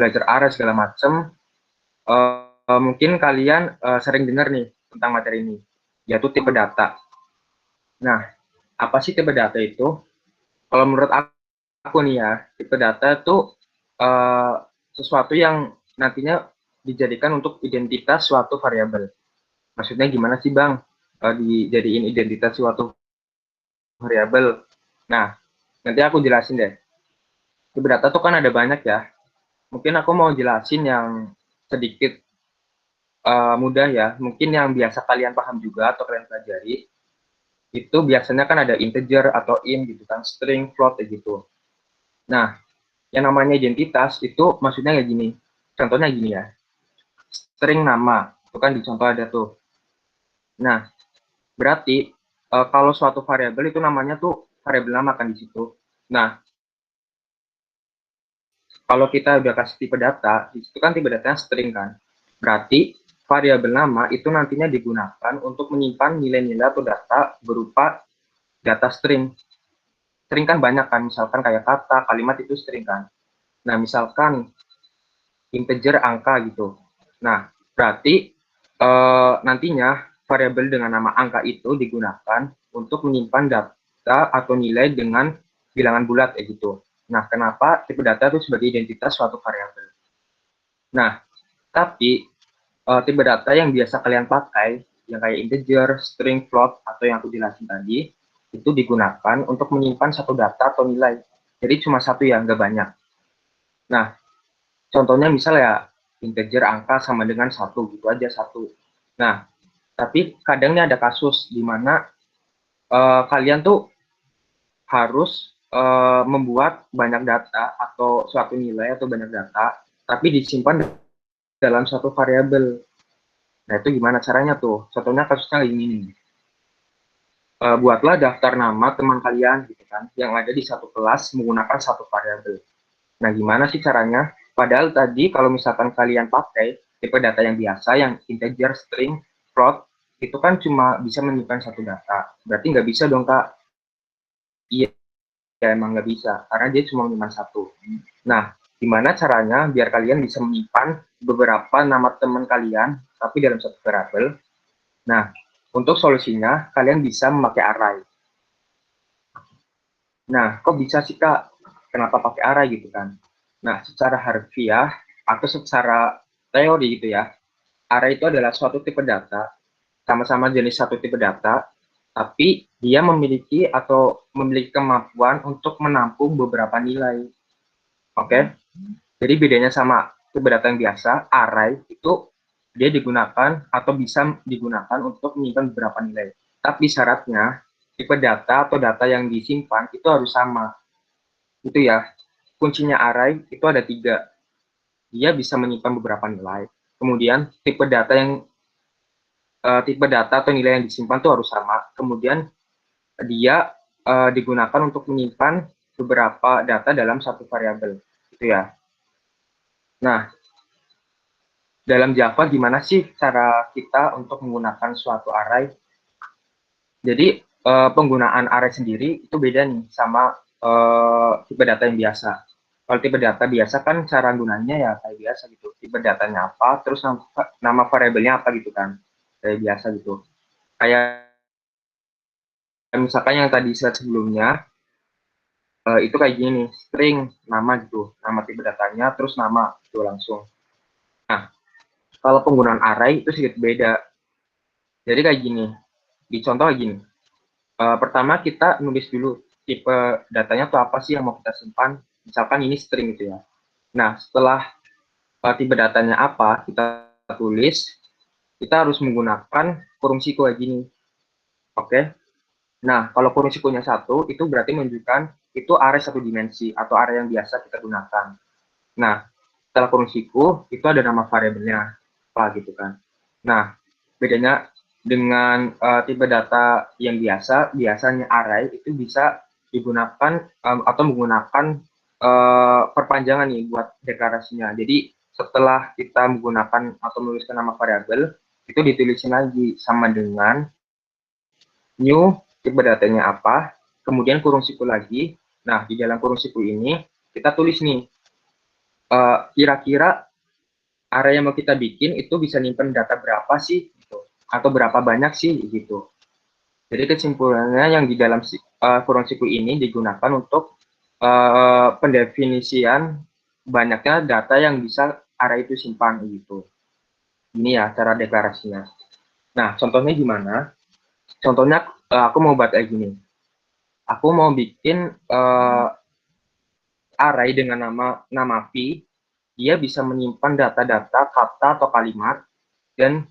belajar array segala macam, mungkin kalian sering dengar nih tentang materi ini, yaitu tipe data. Nah, apa sih tipe data itu? Kalau menurut aku nih ya, tipe data itu sesuatu yang nantinya dijadikan untuk identitas suatu variabel. Maksudnya gimana sih Bang? Dijadiin identitas suatu variabel. Nah, nanti aku jelasin deh. Tipe data tuh kan ada banyak ya. Mungkin aku mau jelasin yang sedikit mudah ya. Mungkin yang biasa kalian paham juga atau kalian pelajari. Itu biasanya kan ada integer atau int gitu kan, string, float gitu. Nah, yang namanya identitas itu maksudnya kayak gini. Contohnya gini ya. String nama, itu kan di contoh ada tuh. Nah, berarti kalau suatu variabel itu namanya tuh variabel nama kan di situ. Nah, kalau kita udah kasih tipe data, di situ kan tipe datanya string kan. Berarti variabel nama itu nantinya digunakan untuk menyimpan nilai-nilai atau data berupa data string. String kan banyak kan, misalkan kayak kata, kalimat itu string kan. Nah, misalkan integer angka gitu. Nah, berarti nantinya variabel dengan nama angka itu digunakan untuk menyimpan data atau nilai dengan bilangan bulat gitu. Nah, kenapa tipe data itu sebagai identitas suatu variabel? Nah, tapi tipe data yang biasa kalian pakai, yang kayak integer, string, float, atau yang aku jelasin tadi, itu digunakan untuk menyimpan satu data atau nilai. Jadi cuma satu ya, nggak banyak. Nah, contohnya misalnya integer angka sama dengan satu, gitu aja satu. Nah, tapi kadangnya ada kasus di mana kalian tuh harus membuat banyak data atau suatu nilai atau banyak data, tapi disimpan dalam suatu variabel. Nah, itu gimana caranya tuh? Contohnya kasusnya kayak gini. Buatlah daftar nama teman kalian gitu kan, yang ada di satu kelas menggunakan satu variabel. Nah, gimana sih caranya? Padahal tadi kalau misalkan kalian pakai tipe data yang biasa, yang integer, string, float, itu kan cuma bisa menyimpan satu data. Berarti nggak bisa dong, Kak. Iya, ya emang nggak bisa, karena dia cuma menyimpan satu. Nah, gimana caranya biar kalian bisa menyimpan beberapa nama teman kalian, tapi dalam satu variabel? Nah, untuk solusinya, kalian bisa memakai array. Nah, kok bisa sih, Kak? Kenapa pakai array gitu kan? Nah, secara harfiah atau secara teori gitu ya, array itu adalah suatu tipe data, sama-sama jenis satu tipe data, tapi dia memiliki kemampuan untuk menampung beberapa nilai. Oke? Jadi bedanya sama tipe data yang biasa, array itu dia digunakan atau bisa digunakan untuk menyimpan beberapa nilai. Tapi syaratnya tipe data atau data yang disimpan itu harus sama. Itu ya. Kuncinya array itu ada 3. Dia bisa menyimpan beberapa nilai. Kemudian tipe data atau nilai yang disimpan itu harus sama. Kemudian dia digunakan untuk menyimpan beberapa data dalam satu variabel. Itu ya. Nah, dalam Java gimana sih cara kita untuk menggunakan suatu array? Jadi penggunaan array sendiri itu beda nih sama tipe data yang biasa. Kalau tipe data biasa kan cara gunanya ya kayak biasa gitu. Tipe datanya apa, terus nama variabelnya apa gitu kan. Kayak biasa gitu. Kayak misalkan yang tadi slide sebelumnya, itu kayak gini, string, nama gitu. Nama tipe datanya, terus nama gitu langsung. Nah, kalau penggunaan array itu sedikit beda. Jadi kayak gini, di contoh kayak gini. Pertama kita nulis dulu tipe datanya tuh apa sih yang mau kita simpan. Misalkan ini string gitu ya. Nah, setelah tipe datanya apa, kita tulis, kita harus menggunakan kurung siku kayak gini. Oke? Nah, kalau kurung sikunya satu, itu berarti menunjukkan itu array satu dimensi atau array yang biasa kita gunakan. Nah, setelah kurung siku, itu ada nama variabelnya, apa gitu kan. Nah, bedanya dengan tipe data yang biasanya array itu bisa digunakan atau menggunakan perpanjangan nih buat deklarasinya. Jadi setelah kita menggunakan atau menuliskan nama variabel, itu ditulisin lagi sama dengan new tipe datanya apa, kemudian kurung siku lagi. Nah, di dalam kurung siku ini kita tulis nih kira-kira array yang mau kita bikin itu bisa nyimpen data berapa sih gitu, atau berapa banyak sih gitu. Jadi kesimpulannya yang di dalam kurung siku ini digunakan untuk pendefinisian banyaknya data yang bisa array itu simpan gitu. Ini ya cara deklarasinya. Nah, contohnya gimana? Contohnya aku mau buat kayak gini. Aku mau bikin array dengan nama V, dia bisa menyimpan data-data kata atau kalimat, dan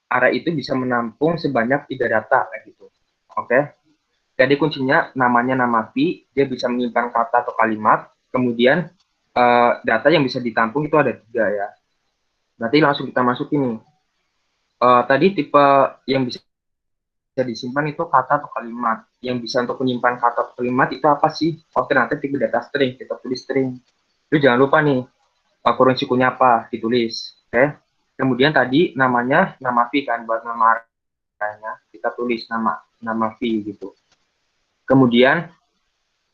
array itu bisa menampung sebanyak 3 data kayak gitu. Oke. Jadi kuncinya namanya nama V, dia bisa menyimpan kata atau kalimat, kemudian data yang bisa ditampung itu ada 3 ya. Berarti langsung kita masukin nih. Tadi tipe yang bisa disimpan itu kata atau kalimat. Yang bisa untuk menyimpan kata atau kalimat itu apa sih? Oh, ternyata tipe data string, kita tulis string. Itu jangan lupa nih, kurung sikunya apa, ditulis. Oke. Kemudian tadi namanya nama V kan, buat nama arahnya, kita tulis nama V gitu. Kemudian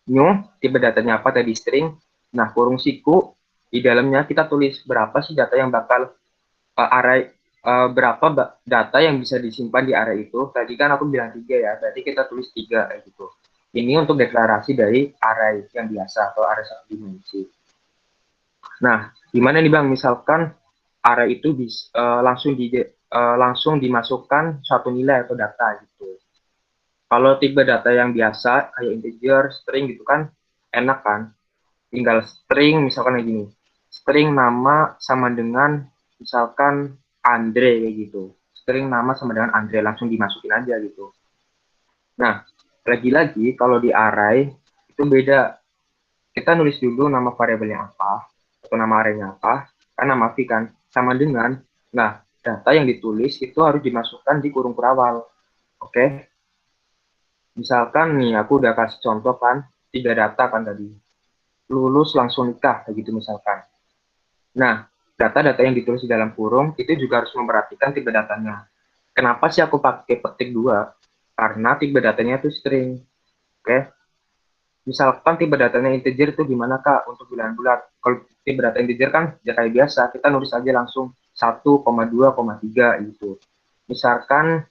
new, tipe datanya apa tadi string. Nah, kurung siku, di dalamnya kita tulis berapa sih data yang bakal array, berapa data yang bisa disimpan di array itu. Tadi kan aku bilang 3 ya, berarti kita tulis 3 gitu. Ini untuk deklarasi dari array yang biasa atau array satu dimensi. Nah, gimana nih Bang, misalkan array itu langsung dimasukkan suatu nilai atau data gitu. Kalau tipe data yang biasa kayak integer, string gitu kan enak kan. Tinggal string misalkan kayak gini. String nama sama dengan misalkan Andre kayak gitu. String nama sama dengan Andre, langsung dimasukin aja gitu. Nah, lagi-lagi kalau di array itu beda. Kita nulis dulu nama variabelnya apa atau nama arraynya apa, kan nama V kan sama dengan, nah data yang ditulis itu harus dimasukkan di kurung kurawal. Oke, misalkan nih aku udah kasih contoh kan 3 data kan tadi, lulus langsung nikah kayak gitu misalkan. Nah, data-data yang ditulis di dalam kurung itu juga harus memperhatikan tipe datanya. Kenapa sih aku pakai petik 2? Karena tipe datanya itu string. Oke, misalkan tipe datanya integer itu gimana Kak untuk bilangan bulat? Kalau tipe data integer kan ya kayak biasa, kita nulis aja langsung 1,2,3 gitu. Misalkan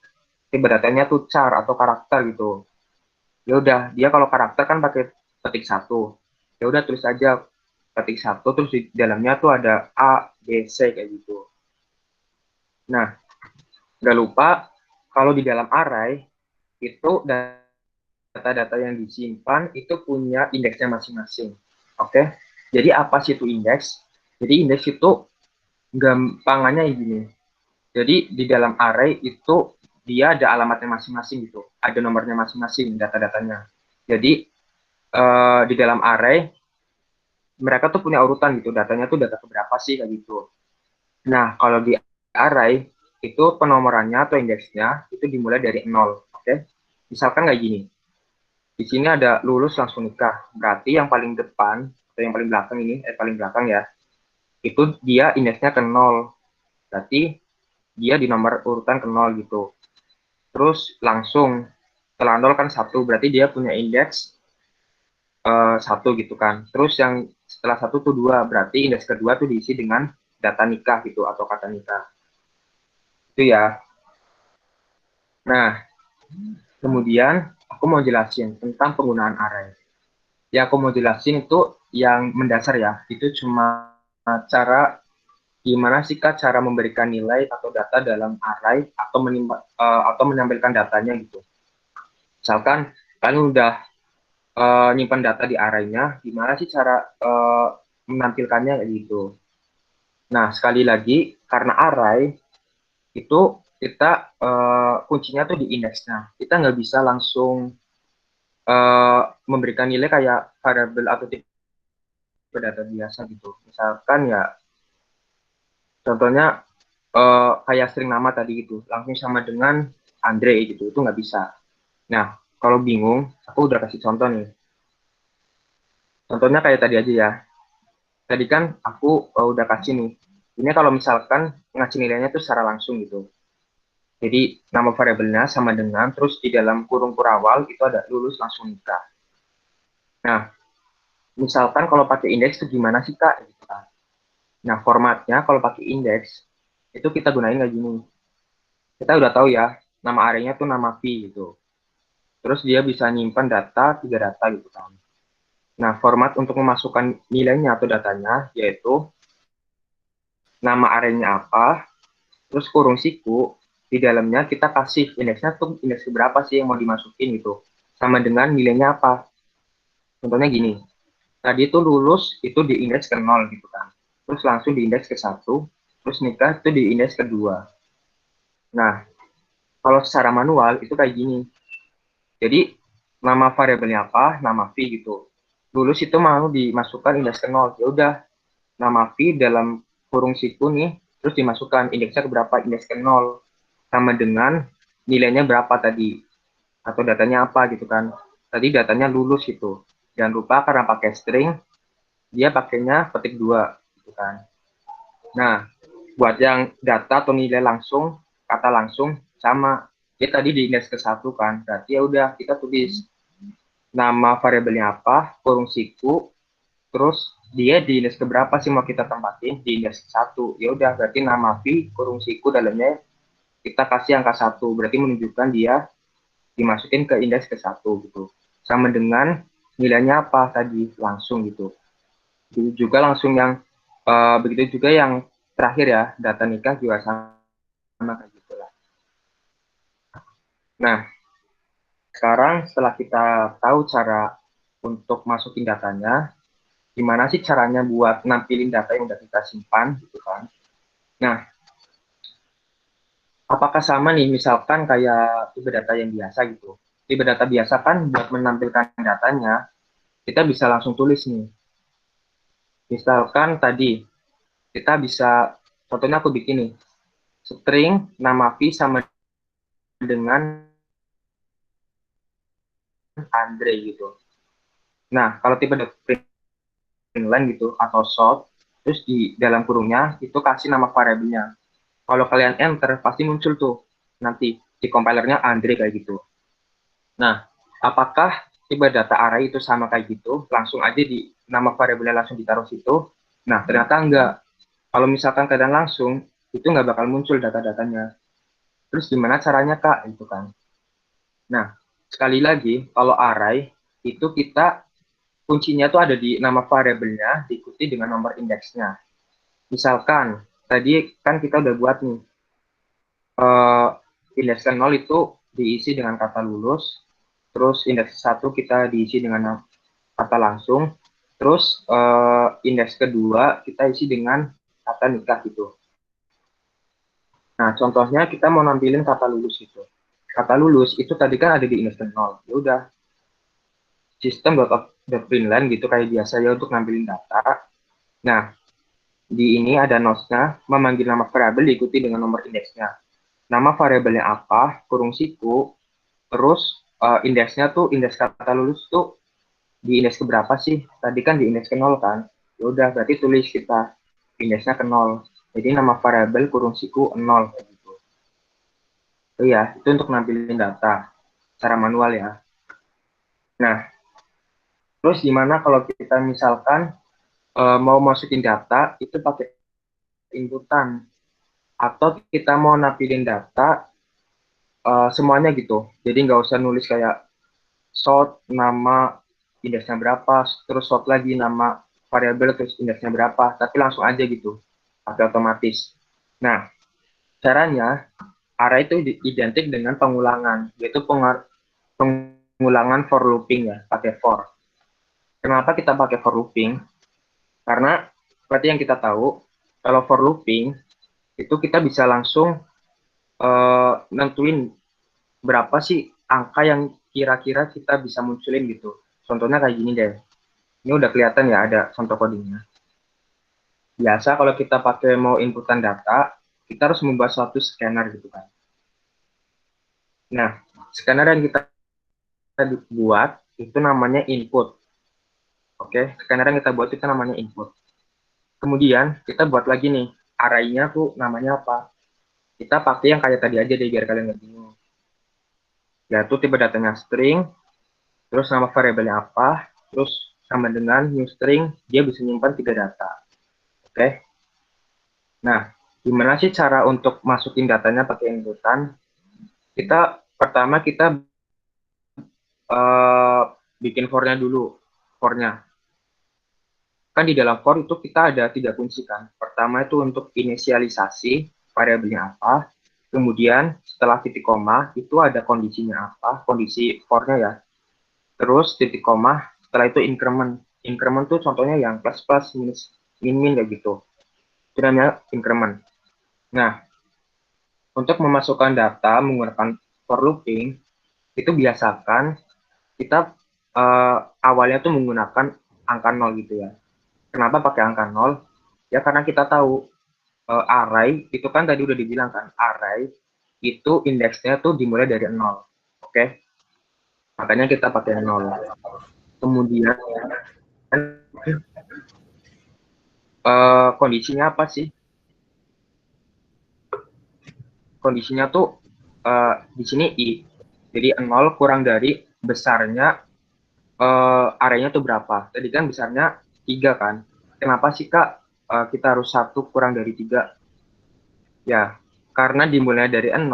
tipe datanya tuh char atau karakter gitu. Ya udah, dia kalau karakter kan pakai petik 1. Ya udah tulis aja petik 1 terus di dalamnya tuh ada A, B, C kayak gitu. Nah, nggak lupa kalau di dalam array itu data-data yang disimpan itu punya indeksnya masing-masing. Oke, jadi apa sih itu indeks? Jadi indeks itu gampangannya gini. Jadi di dalam array itu dia ada alamatnya masing-masing gitu, ada nomornya masing-masing data-datanya. Jadi di dalam array mereka tuh punya urutan gitu, datanya tuh data keberapa sih kayak gitu. Nah, kalau di array itu penomorannya atau indeksnya itu dimulai dari 0. Oke, misalkan kayak gini. Di sini ada lulus langsung nikah. Berarti yang paling depan atau yang paling belakang ini, paling belakang ya, itu dia indeksnya ke 0. Berarti dia di nomor urutan ke 0 gitu. Terus langsung setelah 0 kan 1, berarti dia punya indeks 1 gitu kan. Terus yang setelah 1 tuh 2, berarti indeks kedua tuh diisi dengan data nikah gitu atau kata nikah. Itu ya. Nah, kemudian aku mau jelasin tentang penggunaan array. Ya, aku mau jelasin itu yang mendasar ya. Itu cuma cara gimana sih Kak cara memberikan nilai atau data dalam array atau menampilkan datanya gitu. Misalkan kalian udah nyimpan data di array-nya, gimana sih cara menampilkannya gitu. Nah, sekali lagi karena array itu kita kuncinya tuh di indeksnya. Kita nggak bisa langsung memberikan nilai kayak variabel atau tipe data biasa gitu. Misalkan ya contohnya kayak string nama tadi gitu, langsung sama dengan Andre gitu, itu nggak bisa. Nah, kalau bingung, aku udah kasih contoh nih. Contohnya kayak tadi aja ya. Tadi kan aku udah kasih nih. Ini kalau misalkan ngasih nilainya tuh secara langsung gitu. Jadi nama variabelnya sama dengan, terus di dalam kurung kurawal itu ada lulus langsung nikah. Nah, misalkan kalau pakai indeks itu gimana sih Kak? Gitu kan. Nah, formatnya kalau pakai index, itu kita gunain kayak gini. Kita udah tahu ya, nama arraynya tuh nama V gitu. Terus dia bisa nyimpan data, 3 data gitu kan. Nah, format untuk memasukkan nilainya atau datanya, yaitu nama arraynya apa, terus kurung siku, di dalamnya kita kasih indeksnya tuh indeks berapa sih yang mau dimasukin gitu. Sama dengan nilainya apa. Contohnya gini, tadi itu lulus itu di indeks ke 0 gitu kan. Terus langsung di indeks ke 1, terus nikah itu di indeks kedua. Nah, kalau secara manual itu kayak gini. Jadi nama variabelnya apa, nama V gitu. Lulus itu mau dimasukkan indeks ke 0. Ya udah, nama V dalam kurung siku nih, terus dimasukkan indeksnya ke berapa, indeks ke 0. Sama dengan nilainya berapa tadi, atau datanya apa gitu kan. Tadi datanya lulus itu. Jangan lupa karena pakai string, dia pakainya petik 2 gitu kan. Nah, buat yang data atau nilai langsung, kata langsung sama. Dia tadi di indeks ke 1 kan. Berarti ya udah kita tulis nama variabelnya apa, kurung siku, terus dia di indeks keberapa sih mau kita tempatin, di indeks ke 1. Ya udah berarti nama V kurung siku dalamnya kita kasih angka 1. Berarti menunjukkan dia dimasukin ke indeks ke 1 gitu. Sama dengan nilainya apa tadi langsung gitu. Begitu juga langsung yang begitu juga yang terakhir ya, data nikah juga sama kayak gitu lah. Nah, sekarang setelah kita tahu cara untuk masukin datanya, gimana sih caranya buat nampilin data yang udah kita simpan gitu kan. Nah, apakah sama nih misalkan kayak tipe data yang biasa gitu. Tipe data biasa kan buat menampilkan datanya, kita bisa langsung tulis nih. Misalkan tadi kita bisa, contohnya aku bikin nih, string nama V sama dengan Andre gitu. Nah, kalau tipe data inline gitu atau short, terus di dalam kurungnya itu kasih nama variabelnya. Kalau kalian enter pasti muncul tuh nanti di compilernya Andre kayak gitu. Nah, apakah tipe data array itu sama kayak gitu? Langsung aja di nama variabelnya langsung ditaruh situ. Nah, ternyata enggak. Kalau misalkan kalian langsung, itu nggak bakal muncul data-datanya. Terus gimana caranya, Kak? Itu kan. Nah, sekali lagi, kalau array, itu kita kuncinya tuh ada di nama variabelnya, diikuti dengan nomor indeksnya. Misalkan, tadi kan kita udah buat nih, uh, indeks 0 itu diisi dengan kata lulus, terus indeks 1 kita diisi dengan kata langsung, terus indeks kedua kita isi dengan kata nikah gitu. Nah, contohnya kita mau nampilin kata lulus itu. Kata lulus itu tadi kan ada di indeks 0. Ya udah, system.out.println gitu kayak biasa ya untuk nampilin data. Nah, di ini ada notes-nya, memanggil nama variabel diikuti dengan nomor indeksnya. Nama variabelnya apa, kurung siku, terus indeksnya tuh, indeks kata lulus tuh di indeks keberapa sih? Tadi kan di indeks ke 0 kan? Ya udah, berarti tulis kita indeksnya ke 0. Jadi nama variabel kurung siku 0 kayak gitu. Oh ya, itu untuk nampilin data secara manual ya. Nah, terus gimana kalau kita misalkan mau masukin data itu pakai inputan atau kita mau nampilin data semuanya gitu. Jadi nggak usah nulis kayak sort nama indeksnya berapa, terus sort lagi nama variabel terus indeksnya berapa, tapi langsung aja gitu, pakai otomatis. Nah, caranya array itu identik dengan pengulangan, yaitu pengulangan for looping ya, pakai for. Kenapa kita pakai for looping? Karena seperti yang kita tahu, kalau for looping itu kita bisa langsung nentuin berapa sih angka yang kira-kira kita bisa munculin gitu. Contohnya kayak gini deh. Ini udah kelihatan ya ada contoh codingnya. Biasa kalau kita pakai mau inputan data, kita harus membuat suatu scanner gitu kan. Nah, scanner yang kita buat itu namanya input. Oke, scanner yang kita buat itu namanya input. Kemudian kita buat lagi nih, array-nya tuh namanya apa. Kita pakai yang kayak tadi aja deh biar kalian nggak bingung. Yaitu tipe datanya string, terus nama variabelnya apa, terus sama dengan new string, dia bisa menyimpan 3 data. Oke. Nah, gimana sih cara untuk masukin datanya pakai inputan? Pertama kita uh, bikin for-nya dulu. For-nya. Kan di dalam for itu kita ada 3 kunci kan. Pertama itu untuk inisialisasi variabelnya apa. Kemudian setelah titik koma itu ada kondisinya apa, kondisi for-nya ya. Terus titik koma, setelah itu increment. Increment tuh contohnya yang plus plus, minus, min kayak gitu. Itu namanya increment. Nah, untuk memasukkan data menggunakan for looping, itu biasakan kita awalnya tuh menggunakan angka 0 gitu ya. Kenapa pakai angka 0? Ya karena kita tahu array itu kan tadi udah dibilang kan, array itu indeksnya tuh dimulai dari 0. Oke? Makanya kita pakai 0. Kemudian kondisinya apa sih? Kondisinya tuh di sini i. Jadi 0 kurang dari besarnya arenya tuh berapa? Tadi kan besarnya 3 kan. Kenapa sih Kak kita harus 1 kurang dari 3? Ya, karena dimulai dari 0,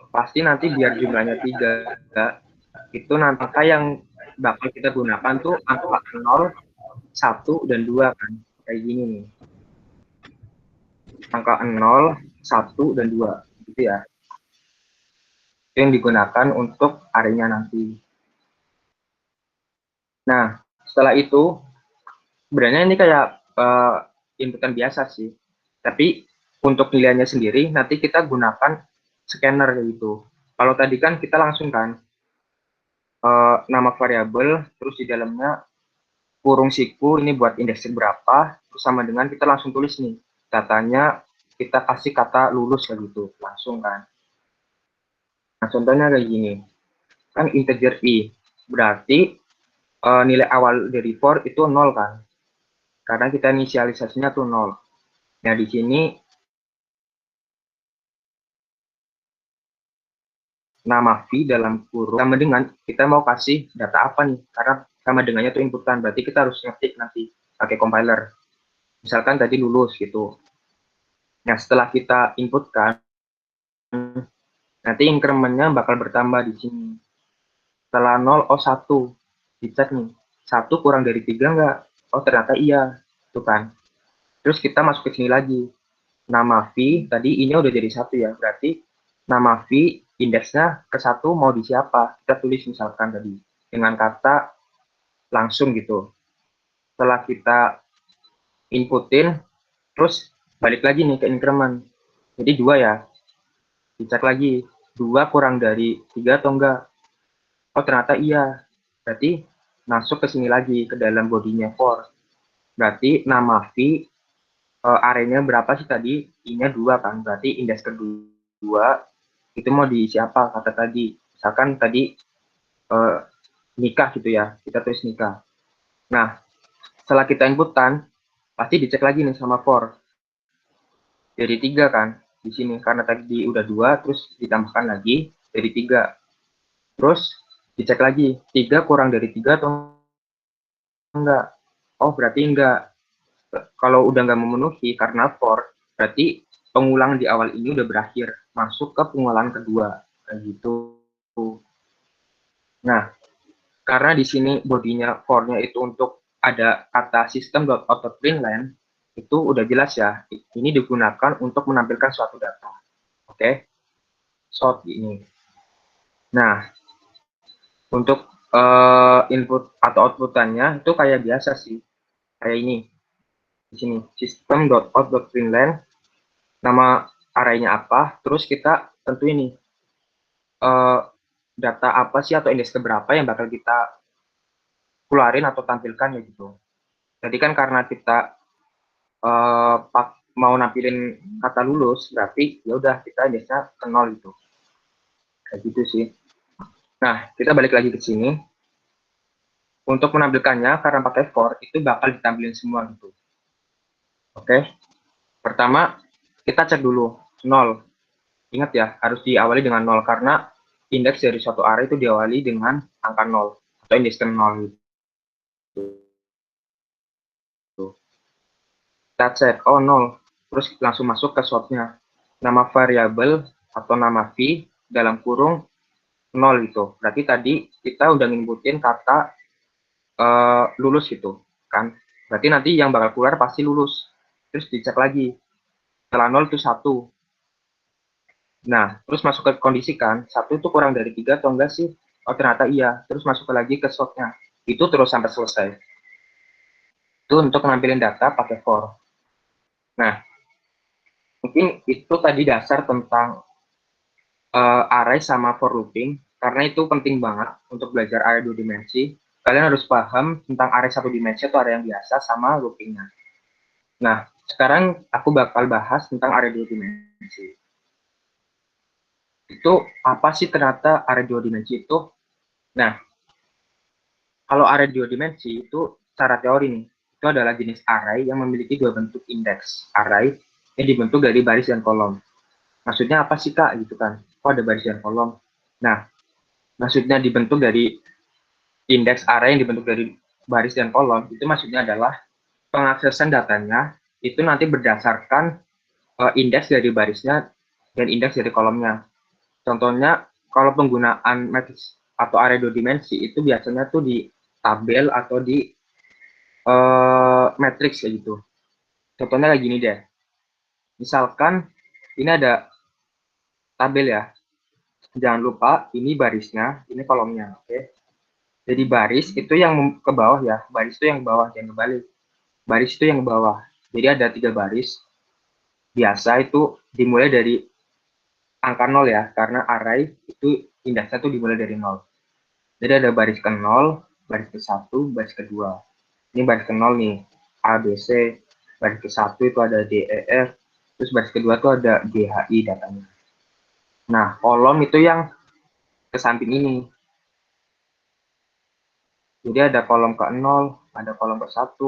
pasti nanti biar jumlahnya 3, itu nanti angka yang bakal kita gunakan tuh angka 0, 1, dan 2 kan. Kayak gini nih. Angka 0, 1, dan 2. Gitu ya. Itu yang digunakan untuk arenya nanti. Nah, setelah itu, sebenarnya ini kayak inputan biasa sih. Tapi untuk nilainya sendiri, nanti kita gunakan scanner gitu. Kalau tadi kan kita langsung kan, nama variabel, terus di dalamnya kurung siku, ini buat indeks berapa, terus sama dengan kita langsung tulis nih, datanya kita kasih kata lulus kayak gitu, langsung kan. Nah, contohnya kayak gini, kan integer i, berarti nilai awal dari for itu 0 kan, karena kita inisialisasinya tuh 0. Nah, di sini nama v dalam kurung sama dengan kita mau kasih data apa nih, karena sama dengannya tuh inputan, berarti kita harus ngetik nanti pakai compiler. Misalkan tadi lulus gitu. Nah, setelah kita inputkan, nanti increment-nya bakal bertambah di sini. Setelah 0, oh 1. Dicek nih, 1 kurang dari 3 enggak? Oh ternyata iya. Tuh kan. Terus kita masuk ke sini lagi. Nama V, tadi I-nya udah jadi 1 ya. Berarti nama V, indeksnya ke 1 mau di siapa? Kita tulis misalkan tadi. Dengan kata langsung gitu. Setelah kita inputin, terus balik lagi nih ke increment. Jadi 2 ya. Dicek lagi. 2 kurang dari 3 atau enggak? Oh ternyata iya. Berarti masuk ke sini lagi ke dalam bodinya for. Berarti nama V arenya berapa sih tadi? I-nya 2 kan. Berarti indeks kedua itu mau diisi apa kata tadi? Misalkan tadi nikah gitu ya. Kita tulis nikah. Nah, setelah kita inputan, pasti dicek lagi nih sama for. Jadi 3 kan di sini karena tadi udah 2 terus ditambahkan lagi jadi 3. Terus dicek lagi 3 kurang dari 3 atau enggak? Oh, berarti enggak. Kalau udah nggak memenuhi karena for, berarti pengulangan di awal ini udah berakhir, masuk ke pengulangan kedua, kayak gitu. Nah, karena di sini bodinya for-nya itu untuk ada kata system.out.println, itu udah jelas ya, ini digunakan untuk menampilkan suatu data. Oke, so ini. Nah, untuk input atau outputannya itu kayak biasa sih, kayak ini. Di sini, system.out.println, nama arraynya apa, terus kita tentu ini data apa sih atau indeks keberapa yang bakal kita keluarin atau tampilkan ya gitu. Jadi kan karena kita mau nampilin kata lulus, berarti ya udah kita indeksnya ke 0 gitu. Kayak gitu sih. Nah, kita balik lagi ke sini. Untuk menampilkannya, karena pakai for, itu bakal ditampilin semua gitu. Oke. Pertama, kita cek dulu 0. Ingat ya, harus diawali dengan 0 karena indeks dari suatu array itu diawali dengan angka 0 atau indeks ke 0 gitu. Kita cek, oh 0. terus langsung masuk ke slotnya. Nama variabel atau nama v dalam kurung 0 gitu. Berarti tadi kita udah nginputin kata lulus gitu kan. Berarti nanti yang bakal keluar pasti lulus. Terus dicek lagi. Setelah 0 itu 1. Nah, terus masuk ke kondisi kan, 1 itu kurang dari 3 atau enggak sih? Oh, ternyata iya. Terus masuk lagi ke slotnya. Itu terus sampai selesai. Itu untuk nampilin data pakai for. Nah, mungkin itu tadi dasar tentang array sama for looping, karena itu penting banget untuk belajar array 2 dimensi. Kalian harus paham tentang array 1 dimensi atau array yang biasa sama loopingnya. Nah, sekarang aku bakal bahas tentang array 2 dimensi. Itu apa sih ternyata array 2 dimensi itu? Nah, kalau array 2 dimensi itu secara teori nih, itu adalah jenis array yang memiliki dua bentuk indeks. Array yang dibentuk dari baris dan kolom. Maksudnya apa sih Kak? Gitu kan. Kok ada baris dan kolom? Nah, maksudnya dibentuk dari indeks array yang dibentuk dari baris dan kolom, itu maksudnya adalah pengaksesan datanya itu nanti berdasarkan indeks dari barisnya dan indeks dari kolomnya. Contohnya, kalau penggunaan matriks atau array 2 dimensi itu biasanya tuh di tabel atau di matriks kayak gitu. Contohnya kayak gini deh. Misalkan ini ada tabel ya. Jangan lupa ini barisnya, ini kolomnya. Oke. Jadi baris itu yang ke bawah ya. Baris itu yang ke bawah, jangan kebalik. Baris itu yang ke bawah. Jadi ada 3 baris. Biasa itu dimulai dari angka 0 ya, karena array itu indeksnya tuh dimulai dari 0. Jadi ada baris ke 0, baris ke 1, baris kedua. Ini baris ke 0 nih, A, B, C. Baris ke 1 itu ada D, E, F. Terus baris kedua tuh ada G, H, I datanya. Nah, kolom itu yang ke samping ini. Jadi ada kolom ke 0, ada kolom ke 1,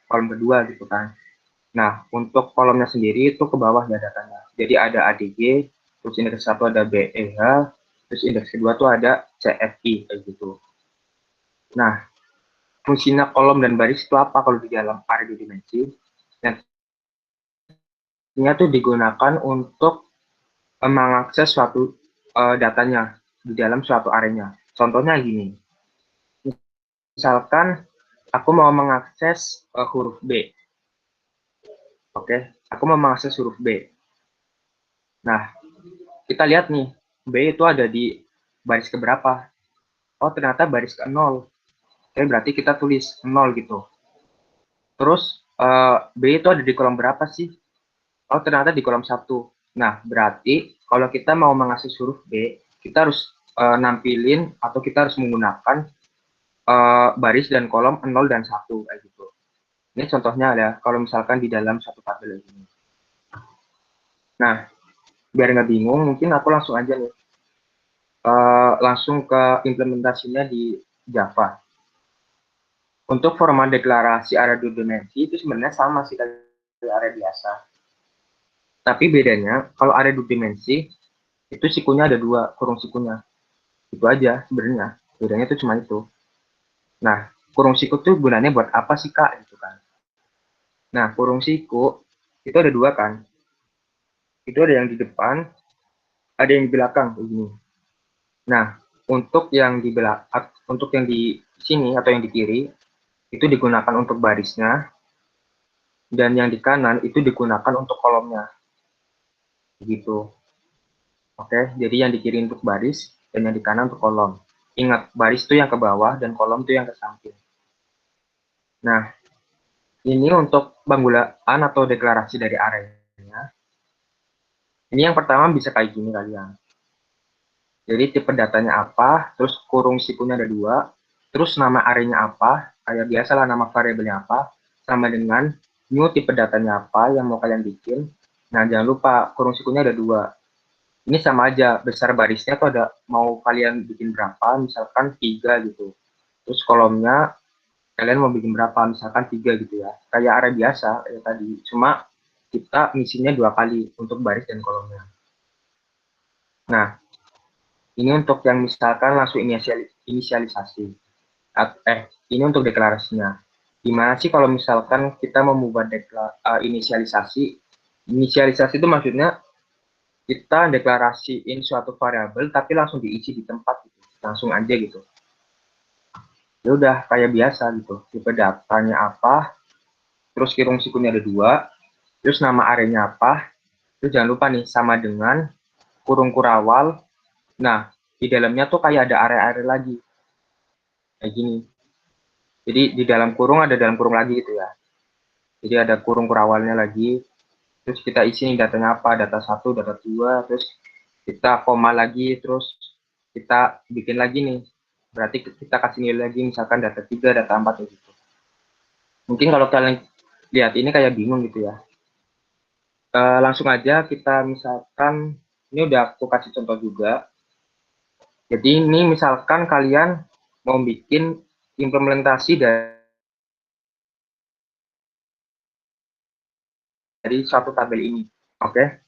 kolom kedua gitu kan. Nah, untuk kolomnya sendiri itu ke bawah ya datanya. Jadi ada ADG, terus indeks 1 ada BEH, terus indeks kedua tuh ada CFI kayak gitu. Nah, fungsinya kolom dan baris itu apa kalau di dalam array 2 dimensi? Dan ini tuh digunakan untuk mengakses suatu datanya di dalam suatu array-nya. Contohnya gini. Misalkan aku mau mengakses huruf B. Oke, aku mau mengakses huruf B. Nah, kita lihat nih, B itu ada di baris keberapa? Oh, ternyata baris ke 0. Oke, berarti kita tulis 0 gitu. Terus, B itu ada di kolom berapa sih? Oh, ternyata di kolom 1. Nah, berarti kalau kita mau mengakses huruf B, kita harus nampilin atau kita harus menggunakan baris dan kolom 0 dan 1 kayak gitu. Ini contohnya ada kalau misalkan di dalam satu tabel ini. Nah, biar nggak bingung, mungkin aku langsung aja nih. Langsung ke implementasinya di Java. Untuk format deklarasi array 2 dimensi itu sebenarnya sama sih dari array biasa. Tapi bedanya, kalau array 2 dimensi, itu sikunya ada 2, kurung sikunya. Itu aja sebenarnya. Bedanya itu cuma itu. Nah, kurung siku tuh gunanya buat apa sih Kak? Gitu kan. Nah, kurung siku itu ada 2 kan. Itu ada yang di depan, ada yang di belakang begini. Nah, untuk yang di sini atau yang di kiri itu digunakan untuk barisnya, dan yang di kanan itu digunakan untuk kolomnya. Begitu. Oke, jadi yang di kiri untuk baris dan yang di kanan untuk kolom. Ingat, baris itu yang ke bawah dan kolom itu yang ke samping. Nah, ini untuk penggunaan atau deklarasi dari array-nya. Ini yang pertama bisa kayak gini kalian. Jadi tipe datanya apa, terus kurung sikunya ada 2, terus nama array-nya apa, kayak biasalah nama variabelnya apa, sama dengan new tipe datanya apa yang mau kalian bikin. Nah, jangan lupa kurung sikunya ada 2. Ini sama aja, besar barisnya tuh ada mau kalian bikin berapa, misalkan 3 gitu. Terus kolomnya kalian mau bikin berapa, misalkan 3 gitu ya. Kayak array biasa ya tadi, cuma kita ngisinya 2 kali untuk baris dan kolomnya. Nah, ini untuk yang misalkan langsung inisialisasi. Ini untuk deklarasinya. Gimana sih kalau misalkan kita mau membuat inisialisasi Inisialisasi itu maksudnya kita deklarasiin suatu variabel tapi langsung diisi di tempat gitu. Langsung aja gitu. Ya udah kayak biasa gitu. Tipe datanya apa, terus kurung sikunya ada 2, terus nama arenya apa, terus jangan lupa nih sama dengan kurung kurawal. Nah, di dalamnya tuh kayak ada area-area lagi. Kayak gini. Jadi di dalam kurung ada dalam kurung lagi gitu ya. Jadi ada kurung kurawalnya lagi. Terus kita isi nih datanya apa, data 1, data 2, terus kita koma lagi, terus kita bikin lagi nih. Berarti kita kasih nilai lagi, misalkan data 3, data 4, gitu. Mungkin kalau kalian lihat ini kayak bingung gitu ya. Langsung aja kita misalkan, ini udah aku kasih contoh juga. Jadi ini misalkan kalian mau bikin implementasi dari satu tabel ini. Oke.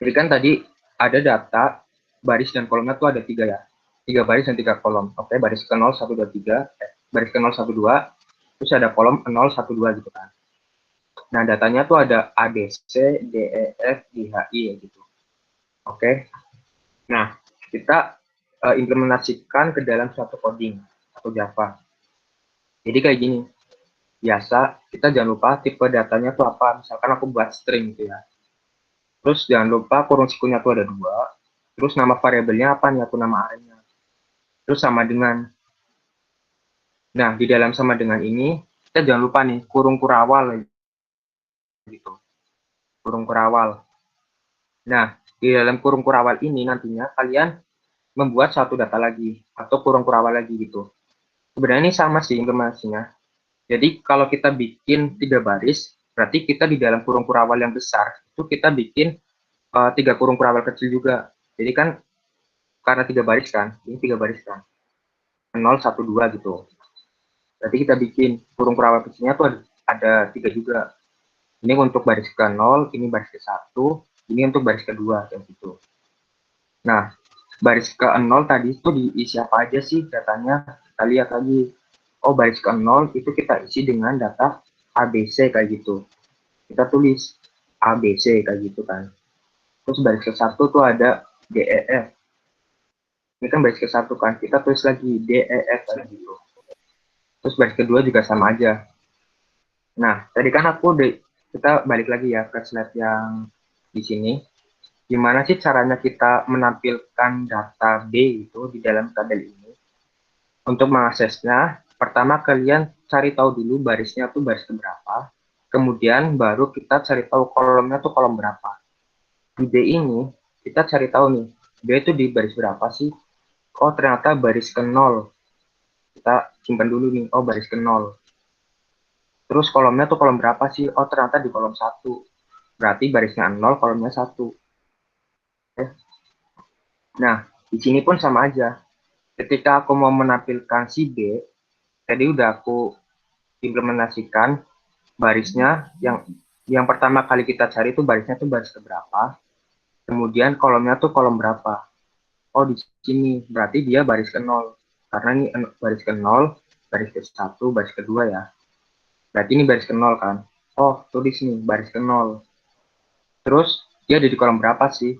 Jadi kan tadi ada data, baris dan kolomnya tuh ada 3 ya. 3 baris dan 3 kolom. Oke, baris ke 0, 1, 2, 3. Baris ke 0, 1, 2. Terus ada kolom 0, 1, 2 gitu kan. Nah, datanya tuh ada A, B, C, D, E, F, G, H, I gitu. Oke. Nah, kita implementasikan ke dalam suatu coding atau Java. Jadi kayak gini. Biasa, kita jangan lupa tipe datanya tuh apa. Misalkan aku buat string gitu ya. Terus jangan lupa kurung sikunya tuh ada 2. Terus nama variabelnya apa nih? Aku nama arenya. Terus sama dengan. Nah, di dalam sama dengan ini, kita jangan lupa nih, kurung kurawal gitu. Kurung kurawal. Nah, di dalam kurung kurawal ini nantinya kalian membuat satu data lagi atau kurung kurawal lagi gitu. Sebenarnya ini sama sih informasinya. Jadi kalau kita bikin 3 baris, berarti kita di dalam kurung kurawal yang besar itu kita bikin 3 kurung kurawal kecil juga. Jadi kan karena 3 baris kan, ini 3 baris kan. 0, 1, 2 gitu. Berarti kita bikin kurung kurawal kecilnya tuh ada 3 juga. Ini untuk baris ke 0, ini baris ke 1, ini untuk baris kedua kayak gitu. Nah, baris ke 0 tadi itu diisi apa aja sih datanya? Kita lihat lagi. Oh, baris ke 0 itu kita isi dengan data ABC kayak gitu. Kita tulis ABC kayak gitu kan. Terus baris ke 1 tuh ada DEF. Ini kan baris ke 1 kan. Kita tulis lagi DEF kayak gitu. Terus baris kedua juga sama aja. Nah, tadi kan kita balik lagi ya ke slide yang di sini. Gimana sih caranya kita menampilkan data B itu di dalam tabel ini? Untuk mengaksesnya, pertama kalian cari tahu dulu barisnya tuh baris berapa, kemudian baru kita cari tahu kolomnya tuh kolom berapa. Di B ini, kita cari tahu nih, B itu di baris berapa sih? Oh, ternyata baris ke 0. Kita simpan dulu nih, oh baris ke 0. Terus kolomnya tuh kolom berapa sih? Oh, ternyata di kolom 1. Berarti barisnya 0, kolomnya 1. Nah, di sini pun sama aja. Ketika aku mau menampilkan si B, tadi udah aku implementasikan barisnya yang pertama kali kita cari itu barisnya tuh baris keberapa, kemudian kolomnya tuh kolom berapa. Oh, di sini berarti dia baris ke 0. Karena ini baris ke 0, baris ke 1, baris kedua ya. Berarti ini baris ke 0 kan. Oh, tulis nih baris ke 0. Terus dia ada di kolom berapa sih?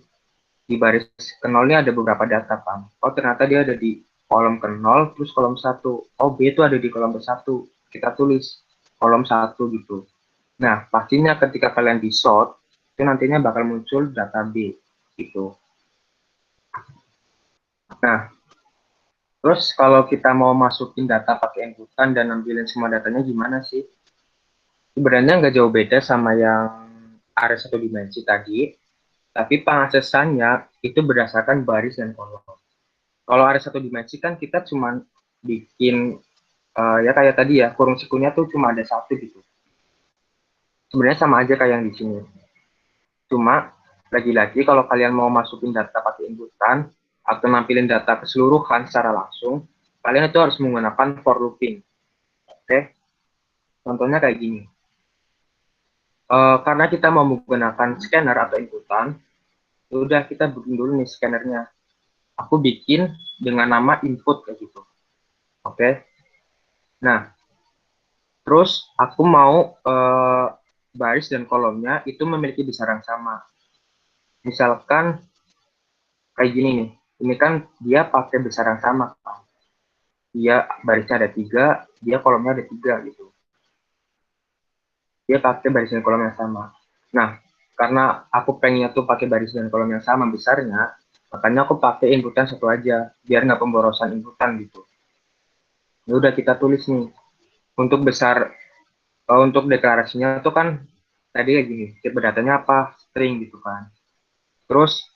Di baris ke 0 ini ada beberapa data kan. Oh, ternyata dia ada di kolom ke 0 terus kolom 1. Oh, B itu ada di kolom ke 1. Kita tulis kolom 1 gitu. Nah, pastinya ketika kalian di sort, itu nantinya bakal muncul data B gitu. Nah, terus kalau kita mau masukin data pakai inputan dan ambilin semua datanya gimana sih? Sebenarnya nggak jauh beda sama yang area satu dimensi tadi, tapi pengaksesannya itu berdasarkan baris dan kolom. Kalau area satu dimensi kan kita cuma bikin ya kayak tadi ya, kurung sikunya tuh cuma ada 1 gitu. Sebenarnya sama aja kayak yang di sini. Cuma lagi-lagi kalau kalian mau masukin data pakai inputan atau nampilin data keseluruhan secara langsung, kalian itu harus menggunakan for looping. Oke, contohnya kayak gini. Karena kita mau menggunakan scanner atau inputan, udah kita bikin dulu nih scannernya. Aku bikin dengan nama input kayak gitu. Oke. Nah, terus aku mau baris dan kolomnya itu memiliki besar yang sama. Misalkan kayak gini nih, ini kan dia pakai besar yang sama kan. Dia barisnya ada 3, dia kolomnya ada 3 gitu. Dia pakai baris dan kolom yang sama. Nah, karena aku pengennya tuh pakai baris dan kolom yang sama besarnya, makanya aku pakai inputan satu aja, biar nggak pemborosan inputan gitu. Ya udah kita tulis nih, untuk besar, untuk deklarasinya tuh kan tadi kayak gini, tipe datanya apa, string gitu kan. Terus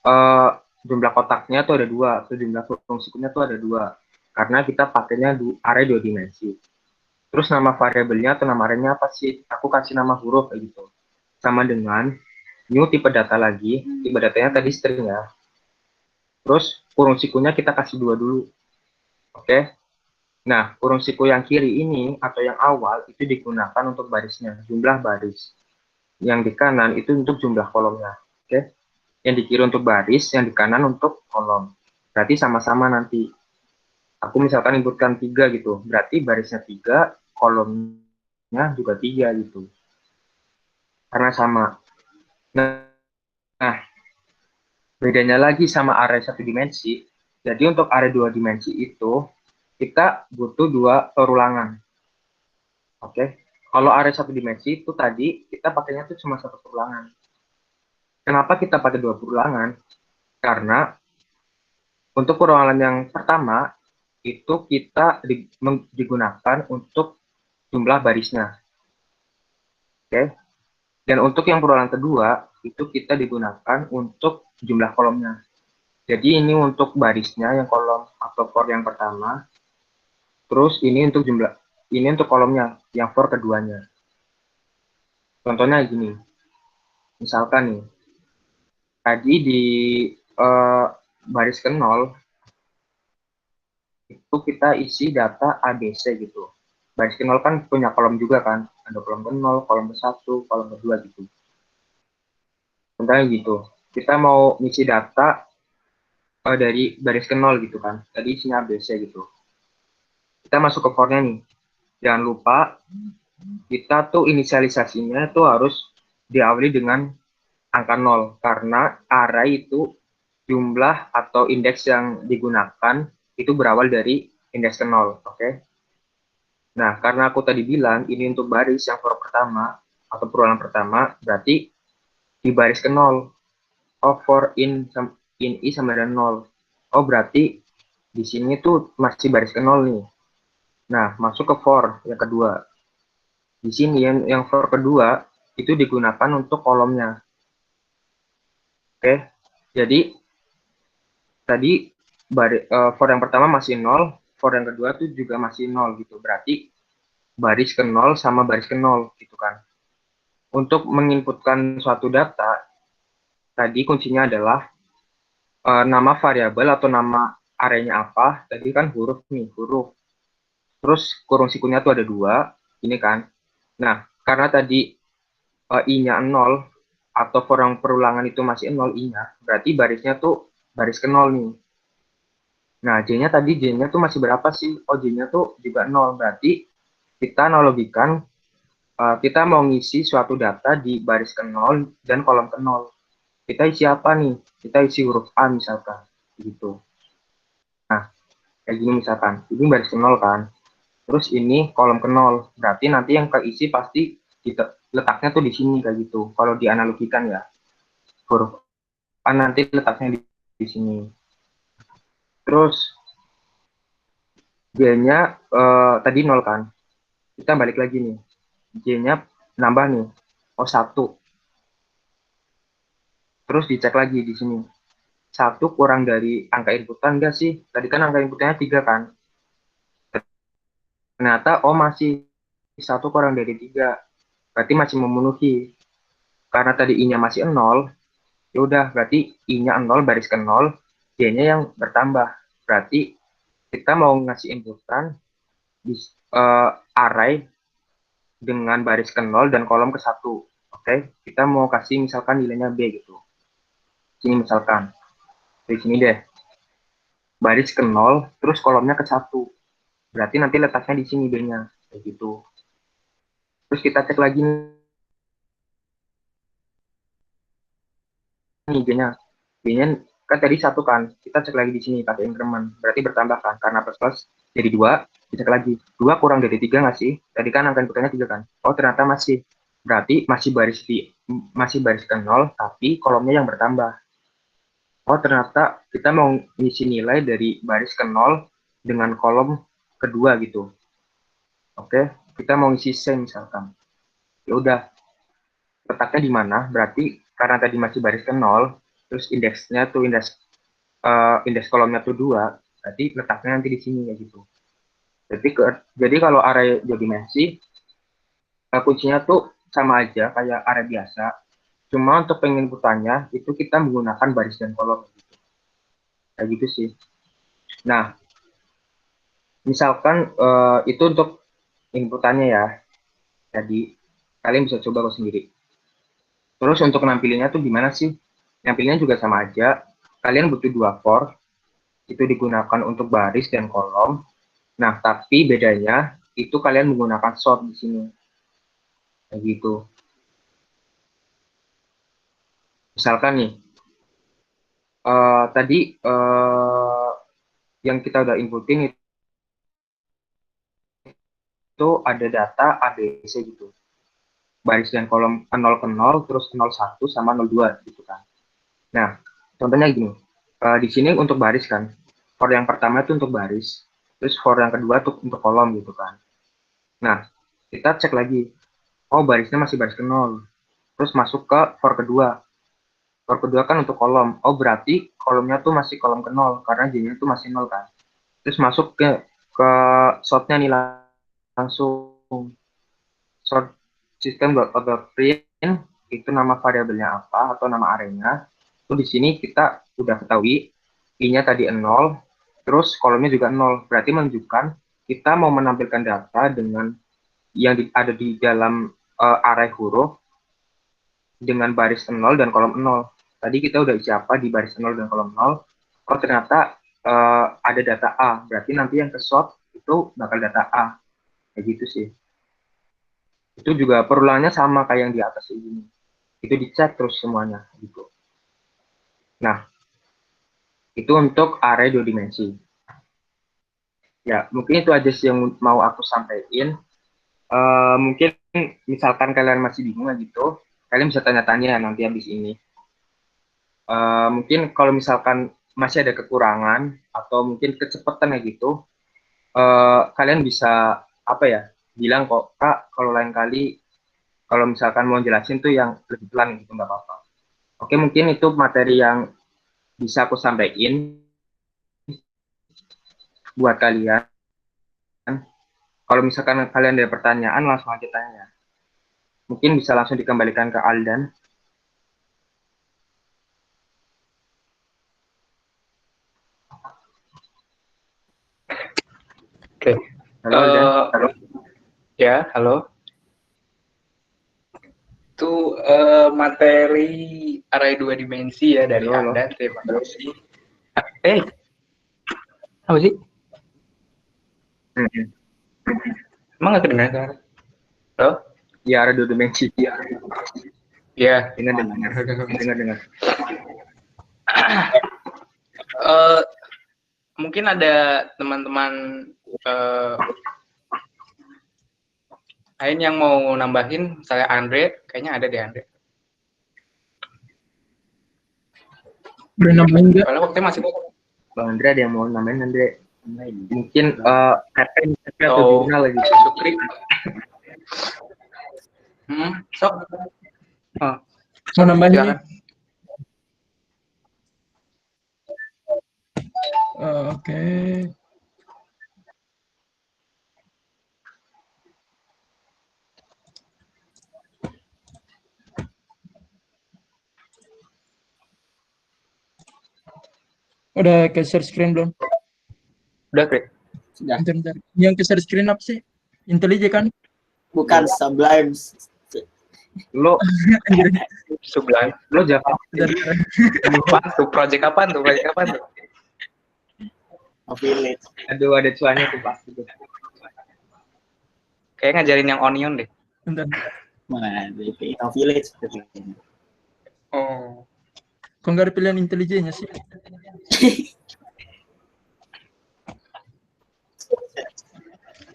jumlah kotaknya tuh ada 2, atau jumlah fungsinya tuh ada 2, karena kita pakainya array 2 dimensi. Terus nama variabelnya atau nama arraynya apa sih? Aku kasih nama huruf kayak gitu. Sama dengan new tipe data lagi, tipe datanya tadi string ya. Terus kurung sikunya kita kasih 2 dulu. Oke. Nah, kurung siku yang kiri ini atau yang awal itu digunakan untuk barisnya, jumlah baris. Yang di kanan itu untuk jumlah kolomnya. Oke. Yang di kiri untuk baris, yang di kanan untuk kolom. Berarti sama-sama nanti. Aku misalkan inputkan 3 gitu. Berarti barisnya 3, kolomnya juga 3 gitu. Karena sama. Nah, bedanya lagi sama array 1 dimensi. Jadi untuk array 2 dimensi itu, kita butuh 2 perulangan. Oke. Kalau array 1 dimensi itu tadi, kita pakainya tuh cuma 1 perulangan. Kenapa kita pakai 2 perulangan? Karena untuk perulangan yang pertama, itu kita digunakan untuk jumlah barisnya. Oke. Dan untuk yang perulangan kedua, itu kita digunakan untuk jumlah kolomnya. Jadi ini untuk barisnya yang kolom atau for yang pertama, terus ini untuk kolomnya yang for keduanya. Contohnya gini, misalkan nih, tadi di uh, baris ke 0 itu kita isi data ABC gitu. Baris ke 0 kan punya kolom juga kan, ada kolom ke 0, kolom ke 1, kolom ke 2 gitu. Contohnya gitu, kita mau ngisi data dari baris ke 0 gitu kan, tadi isinya ABC gitu. Kita masuk ke for-nya nih, jangan lupa kita tuh inisialisasinya tuh harus diawali dengan angka 0, karena array itu jumlah atau indeks yang digunakan itu berawal dari indeks ke 0, oke? Nah, karena aku tadi bilang ini untuk baris yang for pertama atau perulangan pertama, berarti di baris ke 0. Oh, for in i sama dengan 0. Oh, berarti di sini tuh masih baris ke 0 nih. Nah, masuk ke for yang kedua. Di sini yang for kedua itu digunakan untuk kolomnya. Oke, jadi tadi for yang pertama masih 0, for yang kedua tuh juga masih 0 gitu. Berarti baris ke 0 sama baris ke 0 gitu kan. Untuk menginputkan suatu data, tadi kuncinya adalah nama variabel atau nama arraynya apa. Tadi kan huruf nih, huruf. Terus kurung sikunya tuh ada 2, ini kan. Nah, karena tadi i-nya 0, atau perulangan itu masih 0 i-nya, berarti barisnya tuh baris ke 0 nih. Nah, J-nya tadi, J-nya tuh masih berapa sih? Oh, J-nya tuh juga 0. Berarti kita analogikan, kita mau ngisi suatu data di baris ke 0 dan kolom ke 0. Kita isi apa nih? Kita isi huruf A misalkan. Gitu. Nah, kayak gini misalkan. Ini baris ke 0 kan. Terus ini kolom ke 0. Berarti nanti yang keisi pasti letaknya tuh di sini kayak gitu. Kalau dianalogikan ya. Huruf A nanti letaknya di sini. Terus J-nya tadi 0 kan. Kita balik lagi nih. J-nya nambah nih. Oh, 1. Terus dicek lagi di sini. 1 kurang dari angka inputan enggak sih? Tadi kan angka inputannya 3 kan. Ternyata oh masih 1 kurang dari 3. Berarti masih memenuhi. Karena tadi I-nya masih 0, ya udah berarti I-nya 0 baris ke 0, J-nya yang bertambah. Berarti kita mau ngasih inputan di array dengan baris ke 0 dan kolom ke 1. Oke, kita mau kasih misalkan nilainya B gitu. Sini misalkan, di sini deh. Baris ke 0, terus kolomnya ke 1. Berarti nanti letaknya di sini B-nya. Kayak gitu. Terus kita cek lagi nih, nih B-nya kan tadi 1 kan, kita cek lagi di sini pakai increment, berarti bertambah kan, karena plus jadi 2, dicek lagi, 2 kurang dari 3 nggak sih? Tadi kan angka inputannya 3 kan, oh ternyata masih, berarti masih baris ke 0, tapi kolomnya yang bertambah. Oh ternyata kita mau ngisi nilai dari baris ke 0 dengan kolom kedua gitu. Oke, kita mau ngisi same misalkan. Ya udah, letaknya di mana? Berarti karena tadi masih baris ke 0, terus indeksnya tuh indeks kolomnya tuh 2, berarti letaknya nanti di sini ya gitu. Jadi kalau array dua dimensi, kuncinya tuh sama aja kayak array biasa. Cuma untuk penginputannya itu kita menggunakan baris dan kolom. Kayak gitu sih. Nah, misalkan itu untuk inputannya ya. Jadi kalian bisa coba sendiri. Terus untuk nampilinnya tuh gimana sih? Nampilinnya juga sama aja. Kalian butuh 2 for, itu digunakan untuk baris dan kolom. Nah, tapi bedanya itu kalian menggunakan sort di sini. Kayak gitu. Misalkan nih, tadi yang kita udah inputin itu ada data ABC gitu. Baris dan kolom 0 ke 0, terus 01 sama 02 gitu kan. Nah, contohnya gini. Di sini untuk baris kan. For yang pertama itu untuk baris. Terus for yang kedua tuh untuk kolom gitu kan. Nah, kita cek lagi. Oh, barisnya masih baris ke 0. Terus masuk ke for kedua. For kedua kan untuk kolom. Oh, berarti kolomnya tuh masih kolom ke 0. Karena J-nya tuh masih 0 kan. Terus masuk ke sortnya nih langsung. Sort system.out.print itu nama variabelnya apa atau nama arraynya. Terus di sini kita udah ketahui i-nya tadi 0, terus kolomnya juga 0. Berarti menunjukkan kita mau menampilkan data dengan yang ada di dalam array huruf dengan baris 0 dan kolom 0. Tadi kita udah isi apa di baris 0 dan kolom 0. Oh ternyata ada data A. Berarti nanti yang ke sort itu bakal data A. Kayak gitu sih. Itu juga perulangannya sama kayak yang di atas ini. Itu dicek terus semuanya gitu. Nah, itu untuk array 2 dimensi. Ya, mungkin itu aja sih yang mau aku sampaikan. Mungkin misalkan kalian masih bingung gitu, kalian bisa tanya-tanya nanti habis ini. Mungkin kalau misalkan masih ada kekurangan atau mungkin kecepatan ya gitu, kalian bisa apa ya bilang kok kak kalau lain kali kalau misalkan mau jelasin tuh yang lebih pelan gitu nggak apa-apa. Oke mungkin itu materi yang bisa aku sampaikan buat kalian. Kalau misalkan kalian ada pertanyaan langsung aja tanya. Mungkin bisa langsung dikembalikan ke Aldan. Oke. Halo Aldan. Halo. Ya, halo. Itu materi array 2 dimensi ya dari Halo, halo. Anda. Terima kasih. Apa sih? Hmm. Emang nggak kedengeran? Halo? Ya ada 2 dimensi. Ya. Dengar, dengar. Mungkin ada teman-teman lain yang mau nambahin, misalnya Andre, kayaknya ada deh Andre. Udah nambahin nggak? Soalnya waktunya masih. Bang Andre ada yang mau nambahin Andre? Mungkin KP atau jurnal gitu. Sukri. Sok. Oh, Mau nambahin nih? Oke. Udah ke share screen belum? Udah, Kri. Sudah. Bentar. Yang ke share screen apa sih? IntelliJ kan? Bukan Sublime. Lo Sublime. lo Java. Lupa tuh project apaan tuh? Affiliate. Aduh ada cuanya tuh pasti tuh. Kayak ngajarin yang Onion deh. Bentar. Mana DP Village. Oh. Kok nggak ada pilihan intelijennya sih?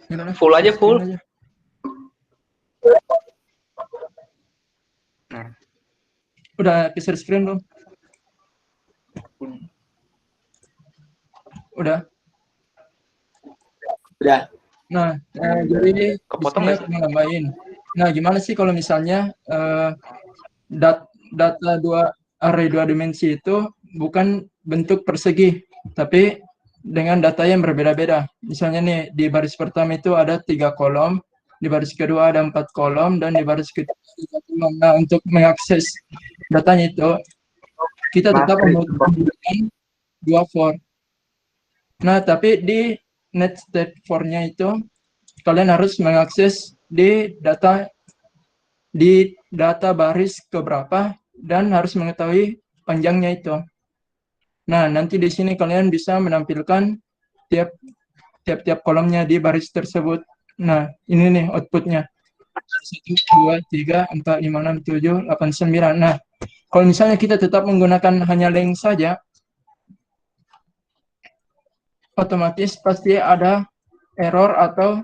Gimana? Full aja, Share full. screen aja. Nah, Udah ke share screen belum? Udah. Udah. Nah, jadi di Kepotong sini nggak aku sih? mau nambahin. Nah, gimana sih kalau misalnya data array dua dimensi itu bukan bentuk persegi, tapi dengan data yang berbeda-beda. Misalnya nih, di baris pertama itu ada 3 kolom, di baris kedua ada 4 kolom, dan di baris ketiga ada 3 kolom. Nah, untuk mengakses datanya itu, kita tetap menggunakan dua for. Nah, tapi di nested for-nya itu, kalian harus mengakses di data baris keberapa dan harus mengetahui panjangnya itu. Nah, nanti di sini kalian bisa menampilkan tiap kolomnya di baris tersebut. Nah, ini nih outputnya. 1, 2, 3, 4, 5, 6, 7, 8, 9. Nah, kalau misalnya kita tetap menggunakan hanya length saja, otomatis pasti ada error atau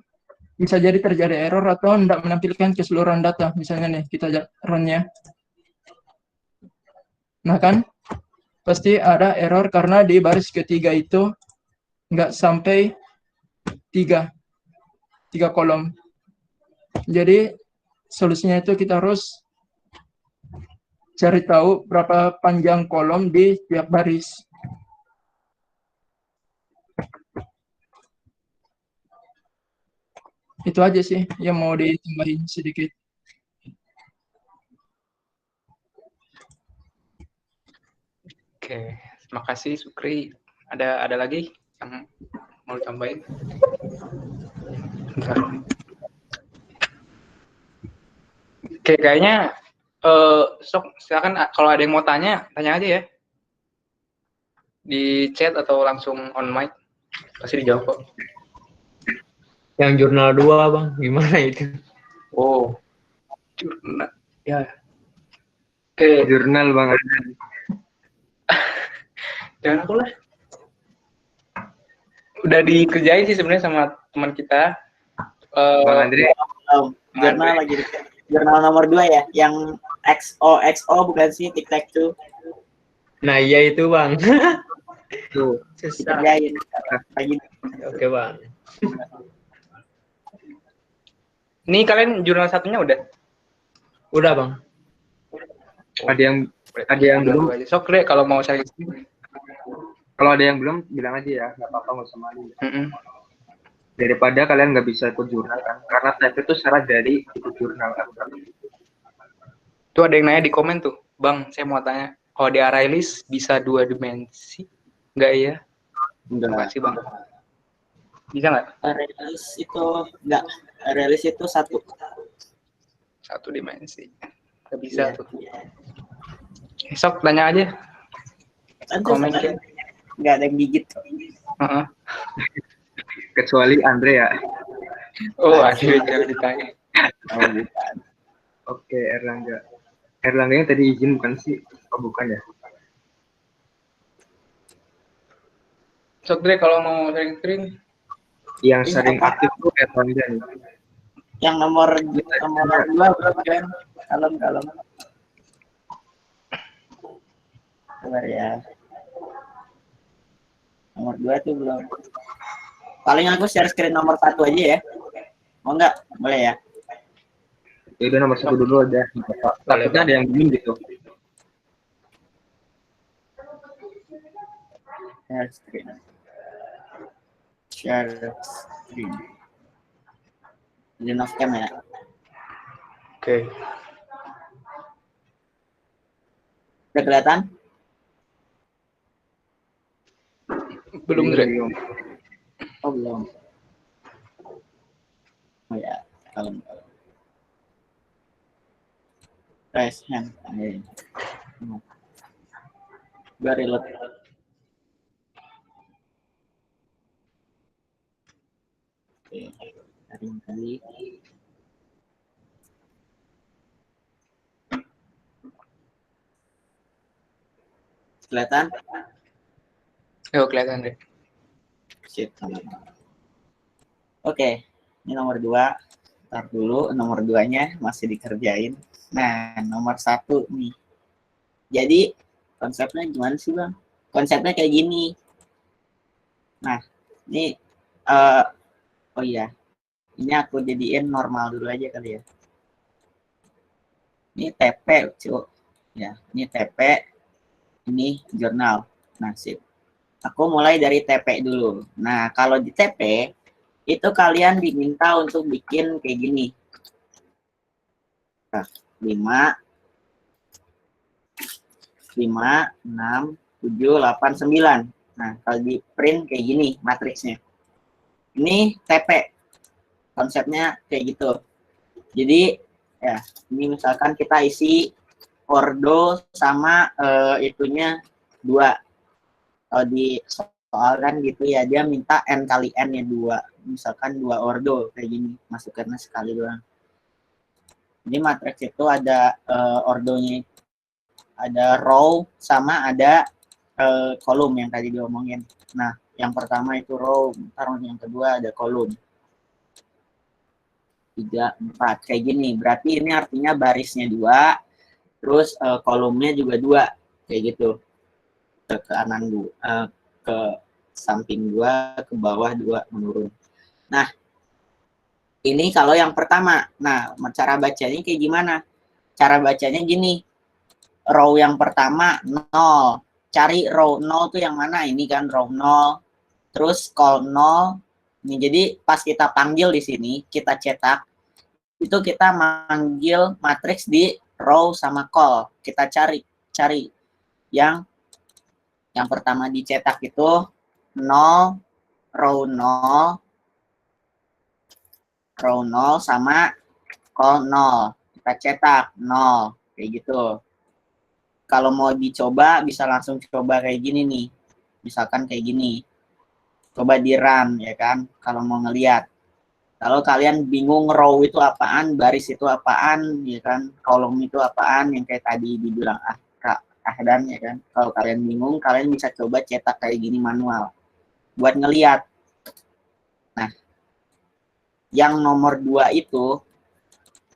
bisa jadi terjadi error atau tidak menampilkan keseluruhan data. Misalnya nih, kita run-nya. Nah kan, pasti ada error karena di baris ketiga itu nggak sampai 3 kolom. Jadi solusinya itu kita harus cari tahu berapa panjang kolom di tiap baris. Itu aja sih yang mau ditambahin sedikit. Oke, terima kasih Sukri. Ada lagi yang mau ditambahin? Bentar. Oke, kayaknya Sok silakan kalau ada yang mau tanya aja ya. Di chat atau langsung on mic. Pasti dijawab kok. Yang jurnal 2 Bang, gimana itu? Oh, jurnal. Ya. Oke, Jurnal banget. jangan aku lah. Udah dikerjain sih sebenarnya sama teman kita. Bang Andre, Jurnal lagi. Jurnal nomor 2 ya, yang XO bukan sih, tic tac toe. Nah iya itu Bang. tuh. Susah. Dikerjain lagi. Oke Bang. Ini kalian jurnal satunya udah? Udah Bang. Ada yang belum. Sok deh kalau mau saya. Kalau ada yang belum, bilang aja ya, nggak apa-apa, nggak usah malu. Mm-mm. Daripada kalian nggak bisa ikut jurnal kan, karena tes itu syarat dari ikut jurnal kan. Tuh ada yang nanya di komen tuh, Bang, saya mau tanya, kalau di array list bisa 2 dimensi? Enggak ya? Terima kasih Bang. Bisa nggak? Realis itu enggak. Realis itu 1. 1 dimensi. Nggak bisa Iya. tuh. Sok tanya aja. Komen ya. Enggak ada yang gigit. Uh-uh. Kecuali Andre ya. Oh, akhirnya jangan ditanya. Oh, bukan. Oke, Erlangga. Erlangga yang tadi izin bukan sih? Oh, bukan ya? Sok deh kalau mau sharing screen. Yang sering aktif tuh Erlangga nih. Yang nomor 2 berapa kan? Kalem. Sabar ya. Nomor 2 tuh belum. Paling aku share screen nomor 1 aja ya. Mau enggak? Boleh ya? Ya udah nomor 1 dulu aja. Takutnya ada yang bingung gitu. Share screen. Share screen. Ini off cam ya. Oke. Udah kelihatan? Belum, Dre. Oh, belum. Oh ya, kalem. Raise hand. Gue reload. Oke, hari kali. Kelihatan? Yo, kelihatan deh. Sip. Oke, ini nomor 2. Ntar dulu, nomor 2-nya masih dikerjain. Nah, nomor 1 nih. Jadi, konsepnya gimana sih, Bang? Konsepnya kayak gini. Nah, ini, oh iya, ini aku jadiin normal dulu aja kali ya. Ini TP, cu. Ya, ini TP, ini jurnal. Nah, sip. Aku mulai dari TP dulu. Nah, kalau di TP, itu kalian diminta untuk bikin kayak gini. Nah, 5, 6, 7, 8, 9. Nah, kalau di print kayak gini matriksnya. Ini TP. Konsepnya kayak gitu. Jadi, ya, ini misalkan kita isi ordo sama itunya 2. Kalau di soal kan gitu ya, dia minta n kali n ya 2. Misalkan 2 ordo kayak gini, masukkannya sekali doang. Jadi matriks itu ada ordonya, ada row sama ada kolom yang tadi diomongin. Nah, yang pertama itu row, ntar yang kedua ada kolom. 3, 4 kayak gini. Berarti ini artinya barisnya 2, terus kolomnya juga 2 kayak gitu. Ke kanan 2, ke samping 2, ke bawah 2 menurun. Nah, ini kalau yang pertama. Nah, cara bacanya kayak gimana? Cara bacanya gini. Row yang pertama 0. Cari row 0 tuh yang mana? Ini kan row 0. Terus call 0. Ini jadi pas kita panggil di sini, kita cetak, itu kita manggil matriks di row sama call. Kita cari yang pertama dicetak itu 0, row 0, row 0 sama call 0. Kita cetak 0 kayak gitu. Kalau mau dicoba bisa langsung coba kayak gini nih. Misalkan kayak gini. Coba di run ya kan kalau mau ngelihat. Kalau kalian bingung row itu apaan, baris itu apaan, ya kan, kolom itu apaan, yang kayak tadi dibilang Ahdan ya kan. Kalau kalian bingung, kalian bisa coba cetak kayak gini manual buat ngelihat. Nah, yang nomor 2 itu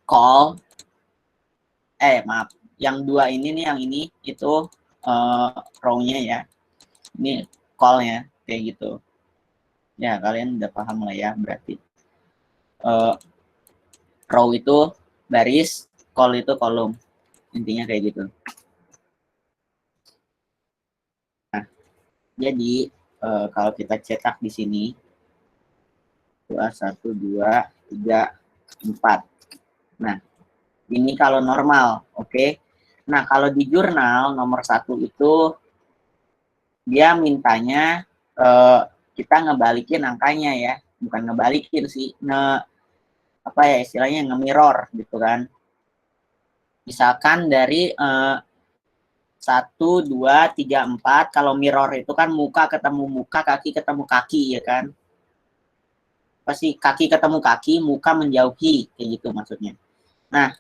call, maaf, yang 2 ini nih, yang ini itu row-nya ya. Ini call-nya kayak gitu. Ya, kalian udah paham lah ya, berarti. Row itu baris, call itu kolom. Intinya kayak gitu. Nah, jadi kalau kita cetak di sini, 1, 2, 3, 4. Nah, ini kalau normal, oke. Nah, kalau di jurnal nomor 1 itu, dia mintanya kita ngebalikin angkanya ya. Bukan ngebalikin sih, apa ya istilahnya, nge-mirror gitu kan. Misalkan dari 1, 2, 3, 4, kalau mirror itu kan muka ketemu muka, kaki ketemu kaki ya kan. Pasti kaki ketemu kaki, muka menjauhi, kayak gitu maksudnya. Nah,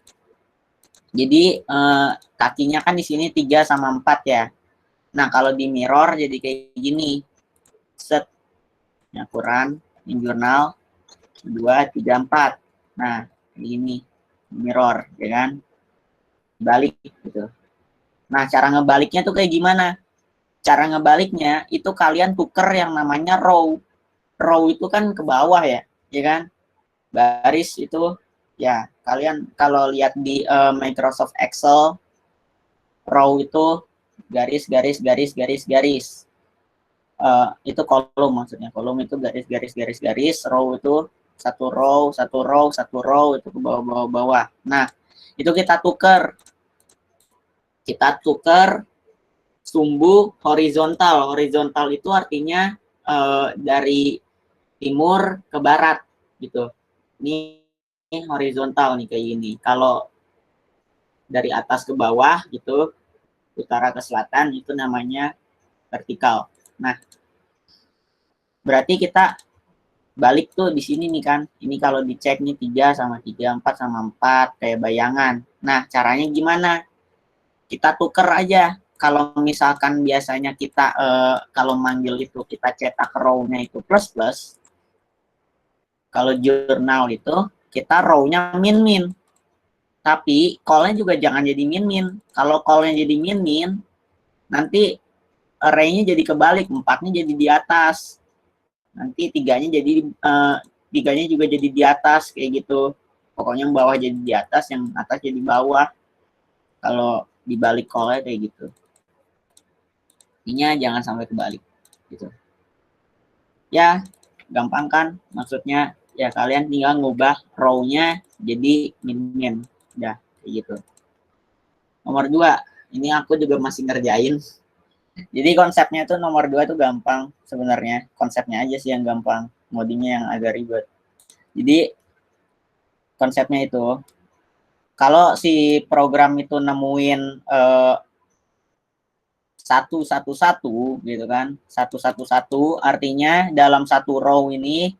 jadi kakinya kan di sini 3 sama 4 ya. Nah, kalau di mirror jadi kayak gini. Set. Nyakuran, in jurnal, 2, 3, 4. Nah, ini mirror, ya kan? Balik gitu. Nah, cara ngebaliknya tuh kayak gimana? Cara ngebaliknya itu kalian tuker yang namanya row. Row itu kan ke bawah ya kan? Baris itu ya, kalian kalau lihat di Microsoft Excel, row itu garis. Itu kolom maksudnya. Kolom itu garis. Row itu satu row itu ke bawah. Nah, itu kita tuker sumbu horizontal. Horizontal itu artinya dari timur ke barat gitu. Ini horizontal nih kayak gini. Kalau dari atas ke bawah gitu, utara ke selatan, itu namanya vertikal. Nah, berarti kita balik tuh di sini nih kan. Ini kalau dicek nih 3 sama 3, 4 sama 4 kayak bayangan. Nah, caranya gimana? Kita tuker aja. kalau misalkan biasanya kita kalau manggil itu kita cetak row-nya itu plus plus, kalau jurnal itu kita row-nya min min, tapi call-nya juga jangan jadi min min. Kalau call-nya jadi min min, nanti array-nya jadi kebalik, 4-nya jadi di atas, nanti 3-nya jadi 3-nya juga jadi di atas kayak gitu. Pokoknya yang bawah jadi di atas, yang atas jadi bawah. Kalau dibalik call-nya kayak gitu. Intinya jangan sampai kebalik gitu. Ya, gampang kan? Maksudnya ya kalian tinggal ngubah row-nya jadi min-min. Udah kayak gitu. Nomor 2, ini aku juga masih ngerjain. Jadi konsepnya tuh nomor 2 tuh gampang sebenarnya. Konsepnya aja sih yang gampang, ngodingnya yang agak ribet. Jadi konsepnya itu kalau si program itu nemuin 111 gitu kan, 111 artinya dalam satu row ini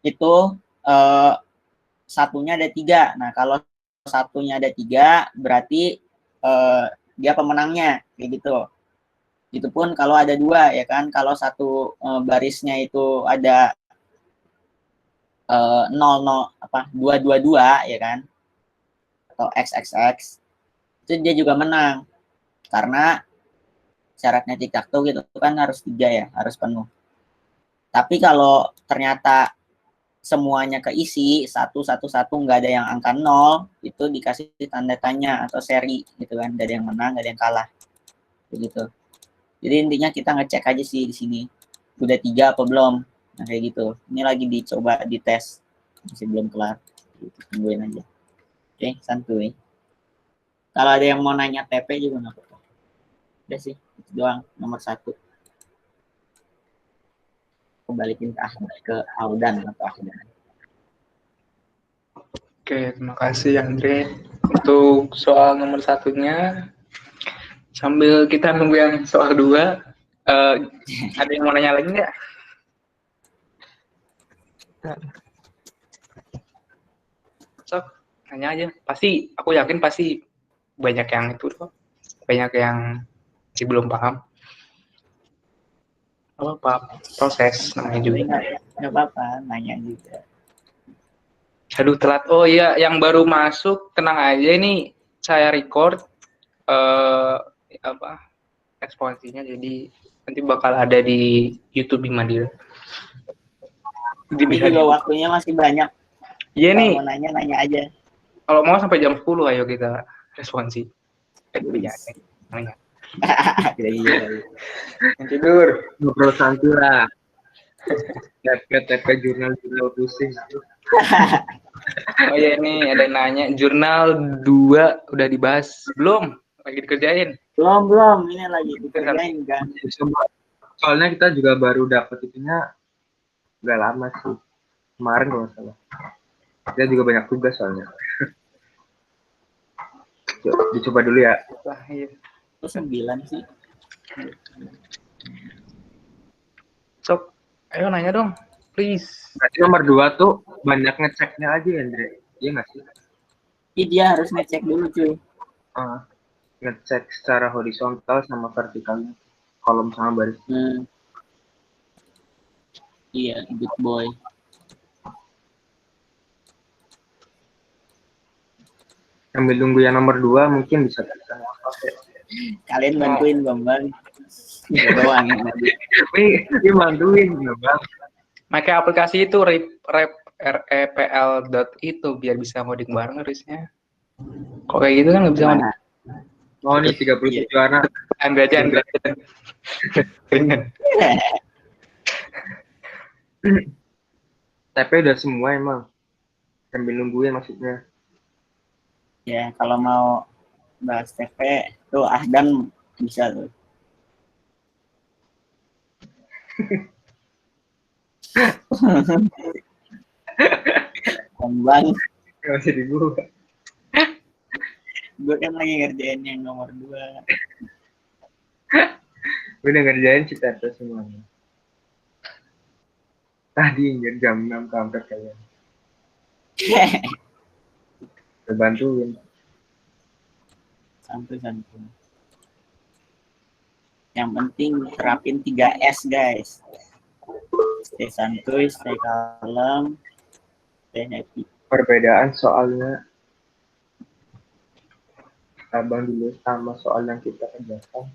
itu satunya ada 3. Nah kalau satunya ada 3 berarti dia pemenangnya kayak gitu. Itu pun kalau ada 2 ya kan, kalau satu barisnya itu ada 0 222 ya kan, atau XXX, itu dia juga menang karena syaratnya tic-tac-toe gitu kan harus 3 ya, harus penuh. Tapi kalau ternyata semuanya keisi 111 nggak ada yang angka 0, itu dikasih tanda tanya atau seri gitu kan, nggak ada yang menang, nggak ada yang kalah begitu. Jadi intinya kita ngecek aja sih di sini udah 3 apa belum. Nah kayak gitu. Ini lagi dicoba dites, masih belum kelar. Gitu, tungguin aja. Oke, santuy. Kalau ada yang mau nanya TP juga nggak apa-apa. Udah sih, itu doang nomor 1. Aku balikin ke Audan atau Ahdan. Oke, terima kasih Andre untuk soal nomor 1-nya. Sambil kita nunggu yang soal 2, ada yang mau nanya lagi nggak? Sok, nanya aja. Pasti, aku yakin pasti banyak yang itu kok. Banyak yang masih belum paham. Apa proses namanya juga. Nggak apa-apa, nanya juga. Aduh telat. Oh iya, yang baru masuk tenang aja ini saya record eksponsinya, jadi nanti bakal ada di YouTube Bimadil. Ini juga waktunya masih banyak. Iya nih. Kalau mau nanya aja. Kalau mau sampai jam 10 ayo kita responsi. Nanya. Tidur. Ngobrol santai lah. TP jurnal pusing. Oh ya ini ada yang nanya, jurnal 2 udah dibahas belum? Lagi dikerjain? Belum, ini lagi dikerjain kan. Soalnya kita juga baru dapat itunya nggak lama sih. Kemarin kalau nggak salah. Kita juga banyak tugas soalnya. Dicoba dulu ya. Wah, iya. 9 sih. Sok, ayo nanya dong, please. Berarti nomor 2 tuh banyak ngeceknya aja, Andre. Iya nggak sih? Iya, dia harus ngecek dulu cuy. Ngecek secara horizontal sama vertikalnya, kolom sama baris. Iya, good boy. Sambil nunggu yang nomor 2 mungkin bisa kita. Kalian bantuin Bang. Doang yang Ini bantuin Bang. Pakai aplikasi itu repl.itu biar bisa ngoding bareng harusnya. Kok kayak gitu kan nggak bisa ngoding. Oh nih 37 anak. Ambil aja. TP udah semua emang. Sambil nungguin maksudnya. Ya, kalau mau bahas TP tuh Ahdan bisa tuh. Bang. Masih dibuka. Gue kan lagi ngerjain yang nomor 2. Gue udah ngerjain si TP semuanya. Tadi jam 6 kampret kalian. Udah bantuin. Santuy. Yang penting terapin 3S guys. Stay santuy, stay kalem, stay happy. Perbedaan soalnya abang dulu sama soal yang kita kerjakan.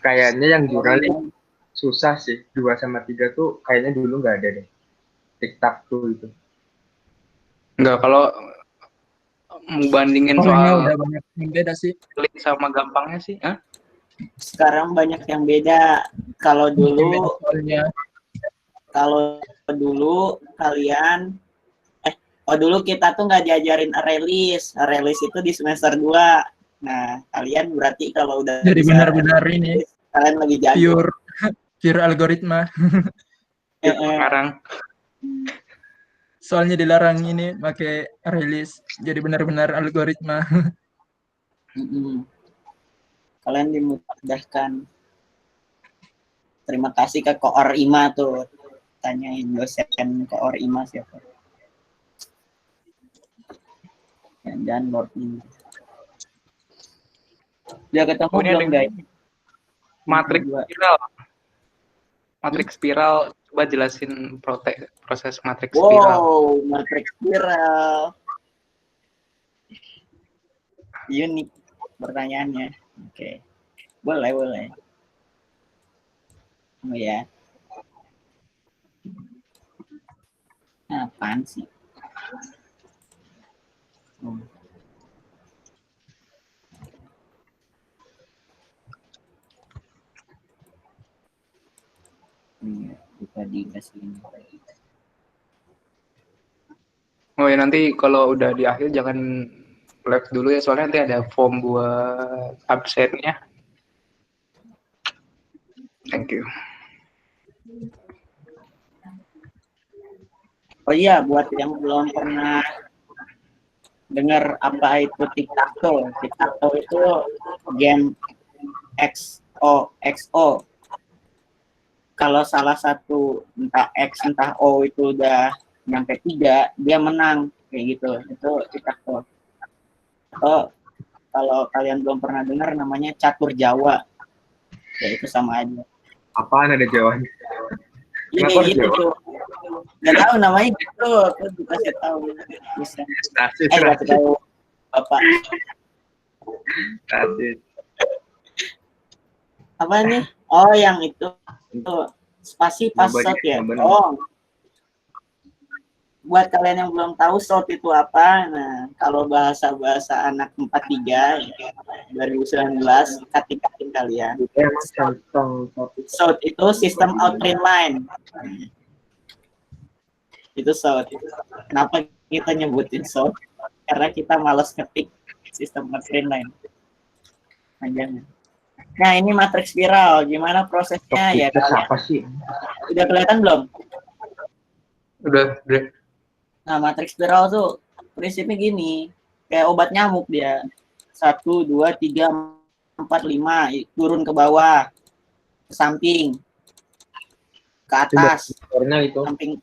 Kayaknya yang jurnal susah sih. 2 sama 3 tuh kayaknya dulu nggak ada deh. Tik-tak tuh itu. Enggak, kalau bandingin Orangnya soal udah banyak yang beda sih. klik sama gampangnya sih, Sekarang banyak yang beda. Kalau dulu Soalnya kalian dulu kita tuh nggak diajarin array list itu di semester 2. Nah, kalian berarti kalau udah jadi bisa benar-benar ini kalian lebih jago. pure algoritma. sekarang. Soalnya dilarang ini pakai rilis. Jadi benar-benar algoritma. Kalian dimudahkan. Terima kasih ke Koor Ima tuh. Tanyain dosen Koor Ima siapa. Dan Lord Ima. Udah ketemu Oh, ini belum ada guys? Matriks Dua. spiral. Matriks spiral, coba jelasin proses matriks spiral. Wow, matriks spiral. Unik pertanyaannya. Oke. Boleh. Oh ya. Apaan sih? Kita dikasih ini. Oh ya, nanti kalau udah di akhir jangan live dulu ya, soalnya nanti ada form buat absennya. Thank you. Oh iya, buat yang belum pernah dengar apa itu tic-tac-toe. Tic-tac-toe itu game XO. Kalau salah satu entah X entah O itu udah nyampe 3, dia menang kayak gitu. Itu tic-tac-toe. Atau kalau kalian belum pernah dengar namanya catur Jawa. Ya itu sama aja. Apaan ada Jawanya? Ini gitu tuh. Nggak tahu namanya gitu. Aku dikasih tahu. Bisa. Nggak tahu Bapak. Apa nih? Oh, yang itu spasi pas shot ya. Oh. Buat kalian yang belum tahu shot itu apa, nah kalau bahasa anak 43 2019 kating kalian. Shot itu sistem outprint line. Itu shot. Kenapa kita nyebutin shot? Karena kita malas ketik sistem outprint line. Panjangnya. Nah, ini matriks spiral. Gimana prosesnya ya kalian? Apa sih? Udah kelihatan belum? Udah. Nah, matriks spiral tuh prinsipnya gini, kayak obat nyamuk dia. 1, 2, 3, 4, 5, turun ke bawah, ke samping, ke atas, samping,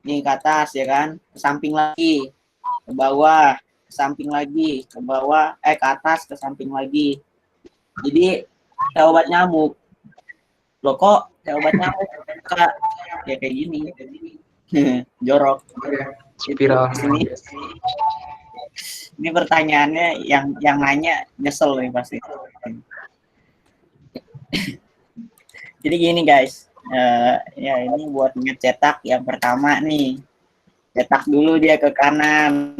nih ke atas ya kan, ke samping lagi, ke bawah, ke samping lagi, ke bawah, ke atas, ke samping lagi. Jadi kayak obat nyamuk. Loh kok kayak obat nyamuk, Kak? Ya kayak gini. Jorok. Spiral. Ini pertanyaannya yang nanya nyesel nih pasti. Jadi gini guys, ya ini buat ngecetak yang pertama nih. Cetak dulu dia ke kanan,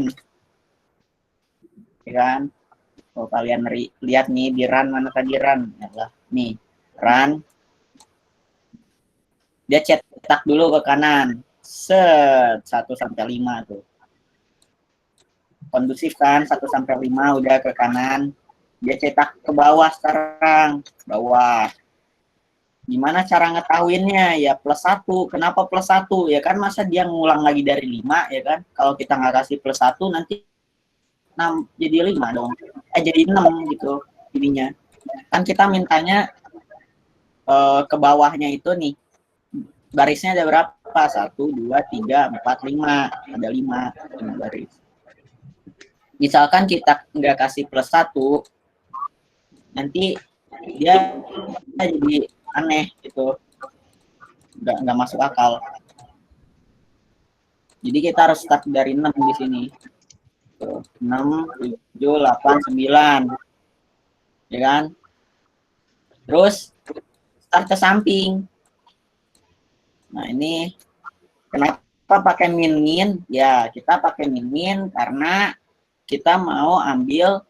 ya kan? Kalau kalian lihat nih di run, mana tadi run? Nih run. Dia cetak dulu ke kanan. 1 sampai 5 tuh. Kondusif kan 1 sampai 5 udah ke kanan. Dia cetak ke bawah sekarang, bawah. Gimana cara ngetahuinnya? Ya +1. Kenapa +1? Ya kan masa dia ngulang lagi dari 5 ya kan? Kalau kita nggak kasih +1 nanti 6 jadi 5 dong. Jadi 6 gitu jadinya. Kan kita mintanya ke bawahnya itu nih. Barisnya ada berapa? 1, 2, 3, 4, 5. Ada 5 baris. Misalkan kita nggak kasih +1, nanti dia jadi aneh gitu, nggak masuk akal. Jadi kita harus start dari 6 di sini. 6, 7, 8, 9. Ya kan? Terus start ke samping. Nah, ini kenapa pakai min-min? Ya, kita pakai min-min karena kita mau ambil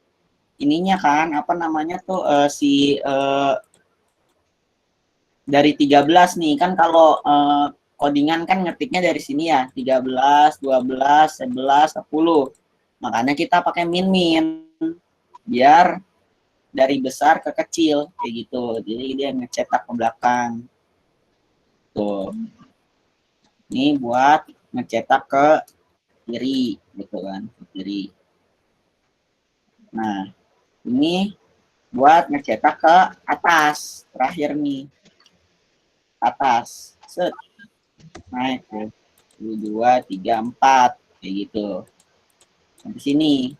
ininya kan, apa namanya tuh, dari 13 nih. Kan kalau codingan kan ngetiknya dari sini ya, 13, 12, 11, 10. Makanya kita pakai min-min biar dari besar ke kecil kayak gitu. Jadi dia ngecetak ke belakang. Tuh. Ini buat ngecetak ke kiri gitu kan, ke kiri. Nah, ini buat ngecetak ke atas, terakhir nih. Atas. Set. Naik tuh. 2, 3, 4 kayak gitu. Sampai sini.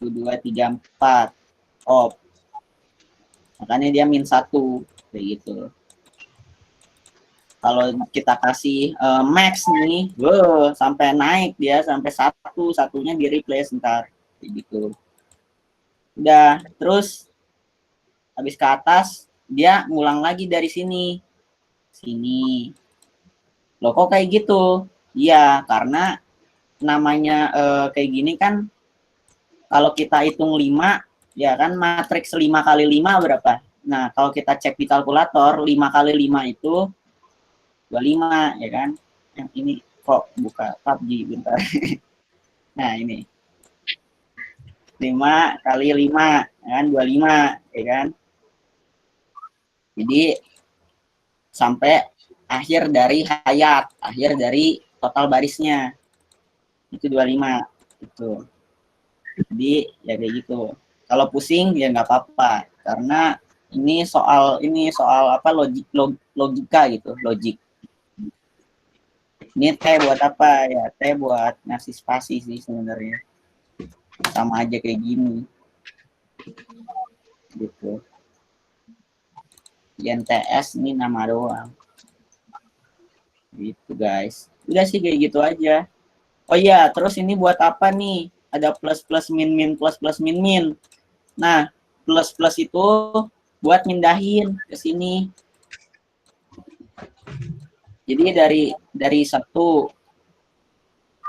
2, 3, 4. Off. Makanya dia -1 kayak gitu. Kalau kita kasih max nih, sampai naik dia sampai 1, satunya di replace ntar kayak gitu. Udah, terus habis ke atas dia ngulang lagi dari sini. Sini. Loh kok kayak gitu? Iya, karena namanya kayak gini kan kalau kita hitung 5, ya kan matriks 5 kali 5 berapa? Nah, kalau kita cek di kalkulator, 5 kali 5 itu 25, ya kan? Yang ini kok buka PUBG bentar. Nah, ini. 5 kali 5, ya kan? 25, ya kan? Jadi, sampai akhir dari hayat, akhir dari total barisnya. Itu 25. Itu. Jadi, ya kayak gitu. Kalau pusing, ya nggak apa-apa. Karena ini soal apa, logika gitu, logik. Ini T buat apa ya? T buat ngasih spasi sih sebenarnya. Sama aja kayak gini. Gitu. INTS ini nama doang. Gitu guys. Udah sih kayak gitu aja. Oh iya, terus ini buat apa nih? Ada plus plus min min plus plus min min. Nah, plus plus itu buat mindahin ke sini. Jadi dari 1,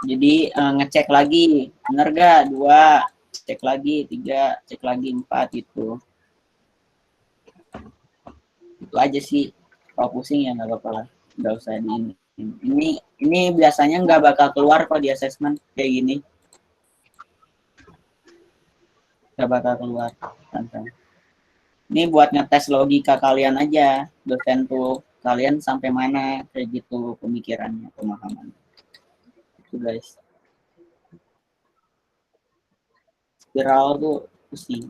jadi ngecek lagi, bener gak? 2, cek lagi, 3, cek lagi 4 gitu. Itu aja sih. Kalau pusing ya nggak apa-apa lah, nggak usah di ini biasanya nggak bakal keluar kok di assessment kayak gini. Nggak bakal keluar. Ini buat ngetes logika kalian aja, dosen tuh kalian sampai mana kayak gitu pemikirannya, pemahaman. Itu guys. Spiral tuh pusing.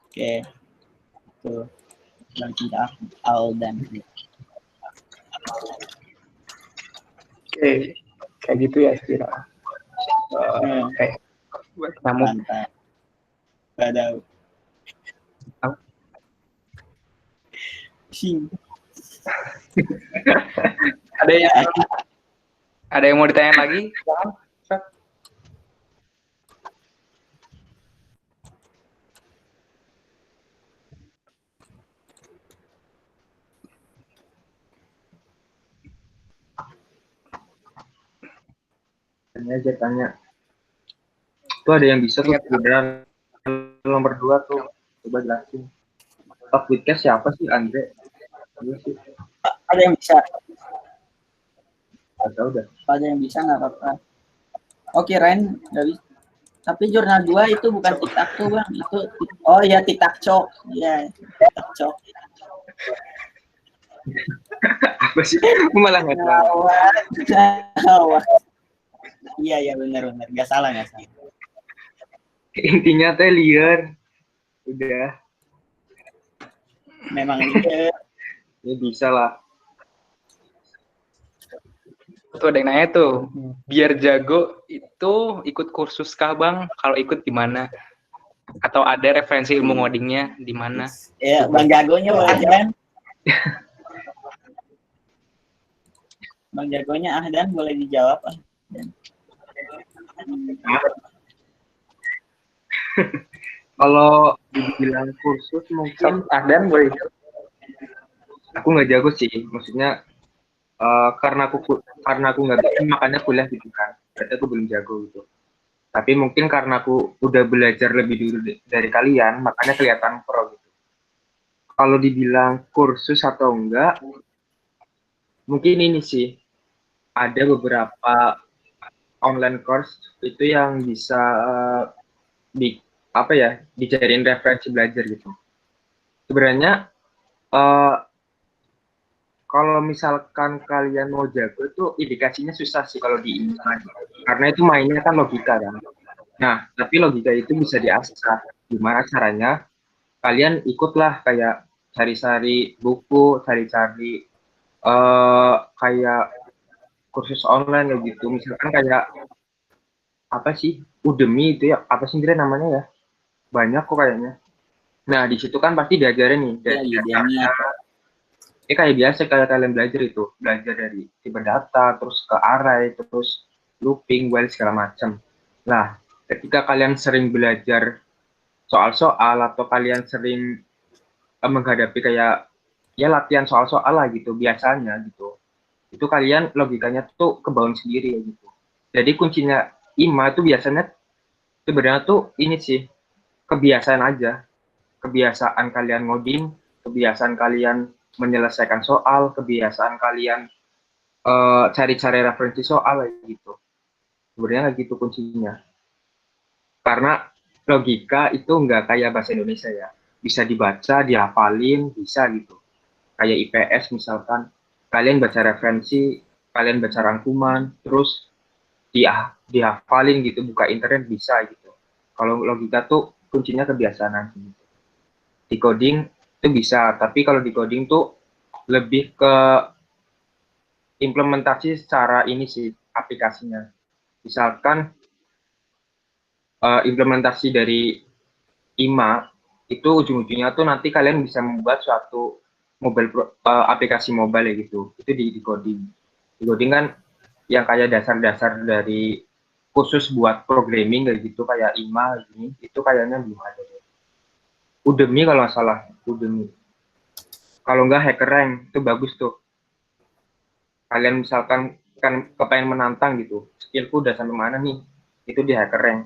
Oke. Tuh. Dan tidak Aldan. Oke, kayak gitu ya spiral. Kayak buat nyamuk. Mantap. Badau. Sing. Ada yang mau ditanya lagi? Tanya. Itu ada yang bisa tuh sebenarnya nomor 2 tuh. Coba jelasin. Top Witcast siapa sih, Andre? Ada yang bisa. Udah. Ada yang bisa nggak apa-apa. Oke, Ren, nggak bisa. Tapi jurnal 2 itu bukan TikTok tuh bang, itu oh ya TikTok cok, ya TikTok cok. Apa sih? Malah nggak tahu. Iya benar, nggak salah. Intinya teh liar. Udah. Memang liar. Ya bisa lah. Tuh ada yang nanya tuh, biar jago itu ikut kursus kah bang? Kalau ikut gimana? Atau ada referensi ilmu ngodingnya di mana? Ya, Bang Jagonya Ahdan. Bang Jagonya Ahdan boleh dijawab. Kalau dibilang kursus mungkin Ahdan boleh. aku nggak jago sih, maksudnya karena aku nggak bisa makanya kuliah gitu kan, berarti aku belum jago gitu. Tapi mungkin karena aku udah belajar lebih dulu dari kalian, makanya kelihatan pro gitu. Kalau dibilang kursus atau enggak, mungkin ini sih, ada beberapa online course itu yang bisa di apa ya, dijadiin referensi belajar gitu. Sebenarnya kalau misalkan kalian mau jago itu indikasinya susah sih kalau di internet, karena itu mainnya kan logika kan. Nah, tapi logika itu bisa diasah. Gimana caranya? Kalian ikutlah kayak cari-cari buku, cari-cari kayak kursus online kayak gitu. Misalkan kayak apa sih? Udemy itu ya, apa sih sebenarnya namanya ya? Banyak kok kayaknya. Nah, di situ kan pasti diajarin nih dari Udemy. ini kayak biasa kayak kalian belajar itu, belajar dari tipe data, terus ke array, terus looping, while segala macam. Nah, ketika kalian sering belajar soal-soal atau kalian sering menghadapi kayak ya latihan soal-soal lah gitu biasanya gitu, itu kalian logikanya tuh kebangun sendiri ya gitu. Jadi kuncinya IMA itu biasanya sebenarnya tuh ini sih, kebiasaan aja, kebiasaan kalian ngoding, kebiasaan kalian menyelesaikan soal, kebiasaan kalian cari-cari referensi soal gitu. Sebenarnya kayak gitu kuncinya. Karena logika itu nggak kayak bahasa Indonesia ya. Bisa dibaca, dihafalin, bisa gitu. Kayak IPS misalkan, kalian baca referensi, kalian baca rangkuman, terus dihafalin gitu, buka internet bisa gitu. Kalau logika tuh kuncinya kebiasaan aja gitu. Di coding itu bisa, tapi kalau di coding tuh lebih ke implementasi secara ini sih, aplikasinya. Misalkan implementasi dari IMA itu ujung-ujungnya tuh nanti kalian bisa membuat suatu aplikasi mobile ya gitu. Itu di coding. Di coding kan yang kayak dasar-dasar dari khusus buat programming kayak gitu kayak IMA ini itu kayaknya belum ada. Udemy kalau nggak salah, Udemy. Kalau nggak HackerRank itu bagus tuh. Kalian misalkan kan kepengen menantang gitu, skillku udah sampai mana nih? Itu di HackerRank.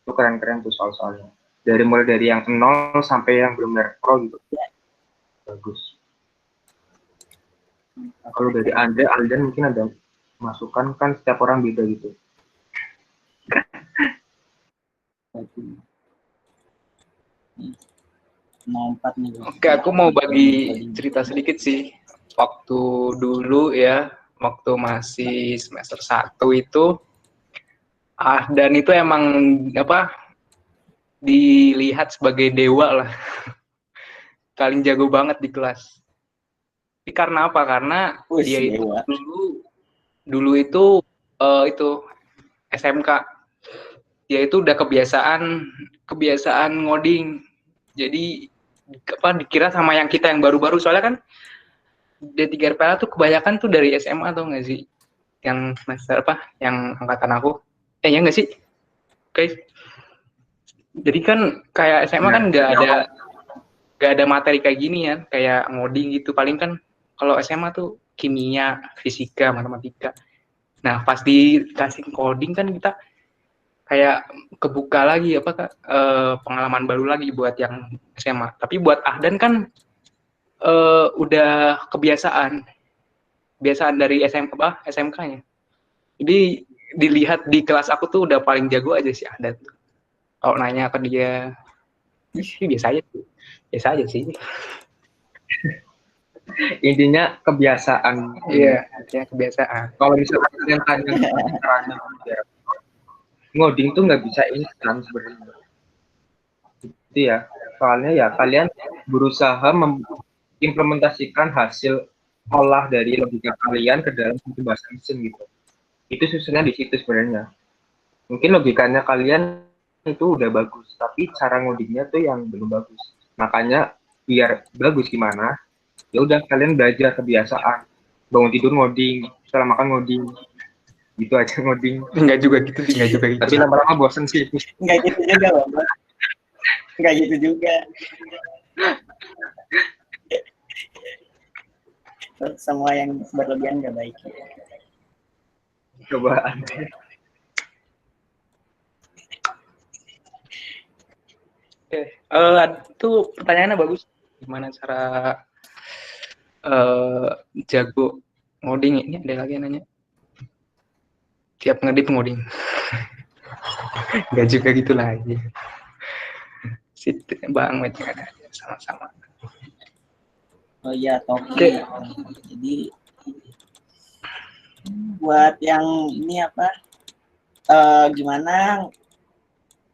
Itu keren-keren tuh soal-soalnya. Mulai dari yang 0 sampai yang benar-benar pro gitu. Bagus. Kalau dari Aldan mungkin ada masukan, kan setiap orang beda gitu. Oke, aku mau bagi cerita sedikit sih. Waktu dulu ya, waktu masih semester 1 itu, dan itu emang apa dilihat sebagai dewa lah. Paling jago banget di kelas. Tapi karena apa? Karena dia itu dulu itu SMK. Dia itu udah kebiasaan ngoding. Jadi dikira sama yang kita yang baru-baru, soalnya kan D3RPA tuh kebanyakan tuh dari SMA tuh nggak sih? Yang semester yang angkatan aku. Ya nggak sih? Oke. Jadi kan kayak SMA kan nggak ada materi kayak gini ya, kayak ngoding gitu. Paling kan kalau SMA tuh kimia, fisika, matematika. Nah, pas dikasih coding kan kita kayak kebuka lagi pengalaman baru lagi buat yang SMA. Tapi buat Ahdan kan udah kebiasaan dari SMK-nya. Jadi dilihat di kelas aku tuh udah paling jago aja sih Ahdan. Kalau nanya ke dia, biasa aja sih. Intinya kebiasaan. Iya, kebiasaan. Kalau misalkan kalian tanya caranya ngoding tuh nggak bisa instan sebenarnya. Itu ya, soalnya ya kalian berusaha mengimplementasikan hasil olah dari logika kalian ke dalam satu bahasa mesin gitu. Itu susahnya di situ sebenarnya. Mungkin logikanya kalian itu udah bagus, tapi cara ngodingnya tuh yang belum bagus. Makanya biar bagus gimana, ya udah kalian belajar kebiasaan. Bangun tidur ngoding, setelah makan ngoding, gitu aja ngoding. Enggak juga gitu sih, enggak juga gitu. Tapi lama-lama bosen sih. Nggak gitu juga loh, Bang. Nggak gitu juga. Semua yang berlebihan nggak baik. Cobaan. Itu pertanyaannya bagus. Gimana cara jago ngoding? Ini ada lagi yang nanya. Tiap ngedit ngoding. Enggak juga gitu lagi. Bang Met ada sama-sama. Oh iya, Toki. Jadi buat yang ini apa? Gimana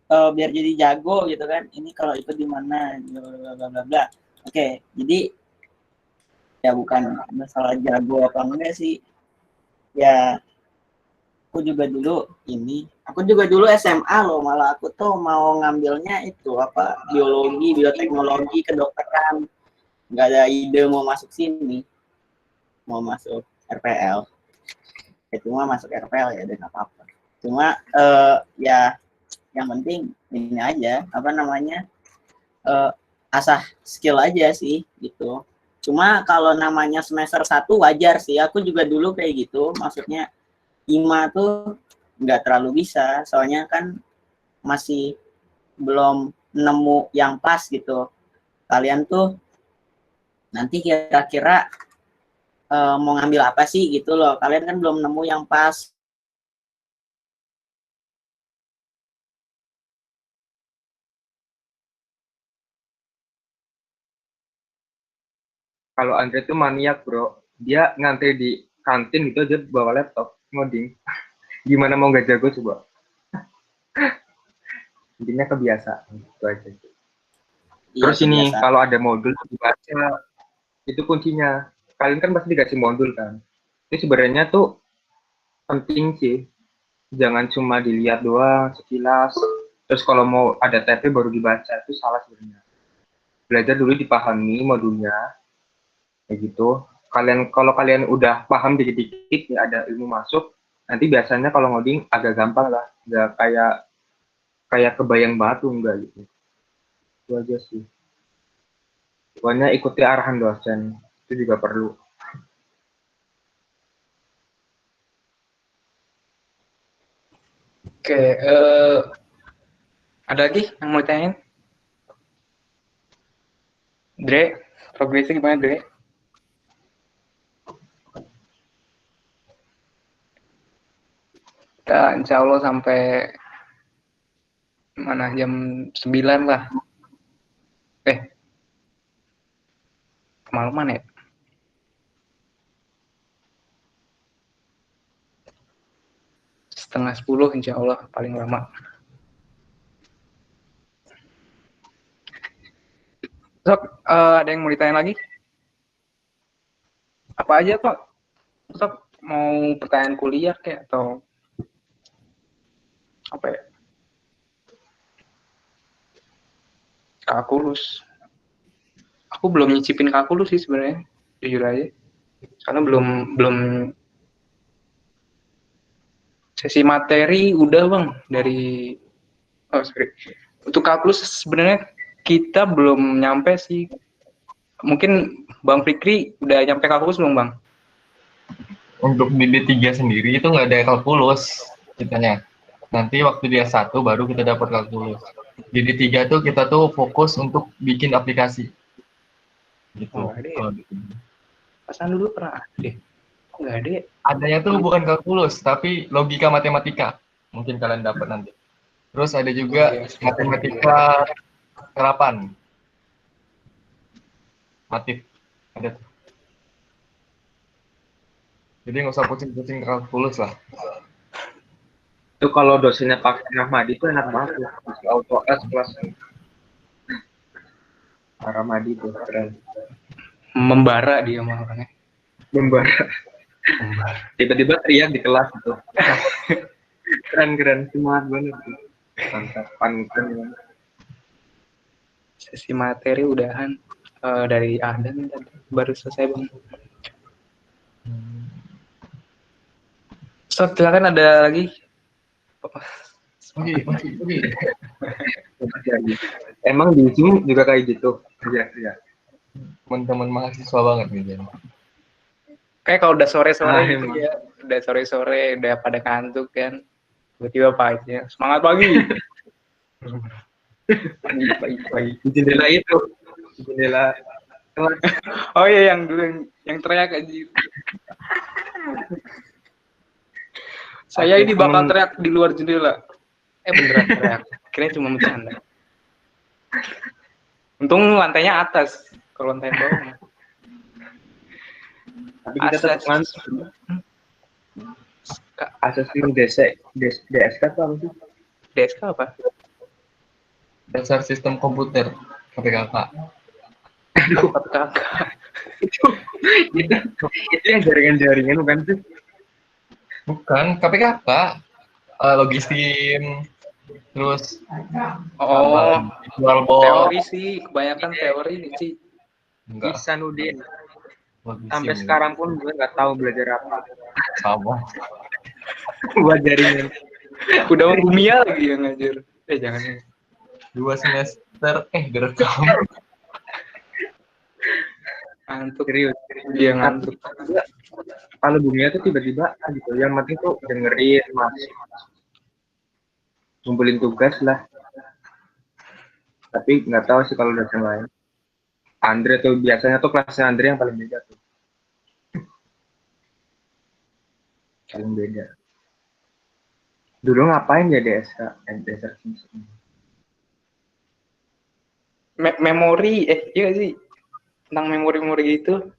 biar jadi jago gitu kan? Ini kalau itu di mana? Bla bla bla bla. Oke, jadi ya bukan masalah jago apa enggak sih. Ya aku juga dulu SMA loh, malah aku tuh mau ngambilnya itu apa biologi, bioteknologi, kedokteran. Nggak ada ide mau masuk sini, mau masuk RPL. Cuma masuk RPL ya udah nggak apa-apa. Cuma ya yang penting ini aja apa namanya asah skill aja sih gitu. Cuma kalau namanya semester 1 wajar sih, aku juga dulu kayak gitu, maksudnya IMA tuh nggak terlalu bisa, soalnya kan masih belum nemu yang pas gitu. Kalian tuh nanti kira-kira mau ngambil apa sih gitu loh, kalian kan belum nemu yang pas. Kalau Andre tuh maniak bro, dia ngantri di kantin gitu aja bawa laptop ngoding. Gimana mau nggak jago coba? Intinya kebiasaan itu aja. Terus ini Kebiasaan. kalau ada modul dibaca, itu kuncinya. Kalian kan pasti dikasih modul kan. Itu sebenarnya tuh penting sih. Jangan cuma dilihat doang sekilas. Terus kalau mau ada TP baru dibaca, itu salah sebenarnya. Belajar dulu dipahami modulnya, kayak gitu. Kalau kalian udah paham dikit-dikit, ya ada ilmu masuk, nanti biasanya kalau ngoding agak gampang lah. Nggak kayak kebayang batu, enggak gitu. Itu aja sih. Pokoknya ikuti arahan dosen, itu juga perlu. Oke, ada lagi yang mau ditanyain? Dre, progresnya gimana Dre? Kita insya Allah sampai mana jam 9 lah. Kemalaman ya? Setengah 10 insya Allah paling lama. Sok, ada yang mau ditanya lagi? Apa aja kok? Sok, mau pertanyaan kuliah kayak atau apa ya? Kalkulus. Aku belum nyicipin kalkulus sih sebenarnya, jujur aja. Karena belum sesi materi udah bang dari sorry. Untuk kalkulus sebenarnya kita belum nyampe sih. Mungkin Bang Fikri udah nyampe kalkulus belum bang? Untuk di D3 sendiri itu nggak ada kalkulus kitanya. Nanti waktu dia satu baru kita dapat kalkulus. Di D3 tuh kita tuh fokus untuk bikin aplikasi. Gitu. Oh, ada ya? Pasan dulu pernah ada. Nggak ada. Adanya tuh bukan kalkulus, tapi logika matematika. Mungkin kalian dapat nanti. Terus ada juga matematika terapan. Matif. Ada tuh. Jadi nggak usah pusing-pusing kalkulus lah. Itu kalau dosennya Pak Rahmadi itu enak banget ya. Masih auto S kelas. Pak Rahmadi itu keren. Membara dia mah orangnya. Membara. Tiba-tiba teriak di kelas itu. Keren, semangat banget. Mantap, panutan. Sesi materi udahan dari Ahdan tadi baru selesai Bang. So, silakan ada lagi. Oke. Emang di Zoom juga kayak gitu. Iya. Teman-teman mahasiswa banget nih Jan. Kayak kalau udah sore-sore gitu emang. ya, udah sore-sore udah pada ngantuk kan. Tiba-tiba pagi, semangat pagi. pagi. Di jendela itu. Di jendela kelas. Oh iya yang dulu yang teriak aja. Saya ini bakal teriak di luar jendela. Beneran teriak. Kira cuma bercanda. Untung lantainya atas. Kalau lantai bawah. Tapi kita tetap ngantuk. Asesmen DSK itu apa sih? DSK apa? Dasar sistem komputer KPKK. Aduh, kakak. itu yang jaringan-jaringan bukan sih? Bukan, KPKK. Logistim, terus jual teori sih, kebanyakan teori nih sih. Enggak. Isanuddin. Logistim. Sampai sekarang pun gue nggak tahu belajar apa. Sama. Buat jaringan. Udah Bumia lagi yang ngajar. Jangan. 2 semester direkam. Ngantuk. Serius. Dia ngantuk. Kalau Bumia tuh tiba-tiba gitu. Yang penting tuh dengerin, masuk. Ngumpulin tugas lah. Tapi nggak tahu sih kalau dosen lain. Andre tuh biasanya tuh kelasnya Andre yang paling beda tuh. Paling beda. Dulu ngapain ya DSK? Memori, iya sih. Tentang memori-memori gitu.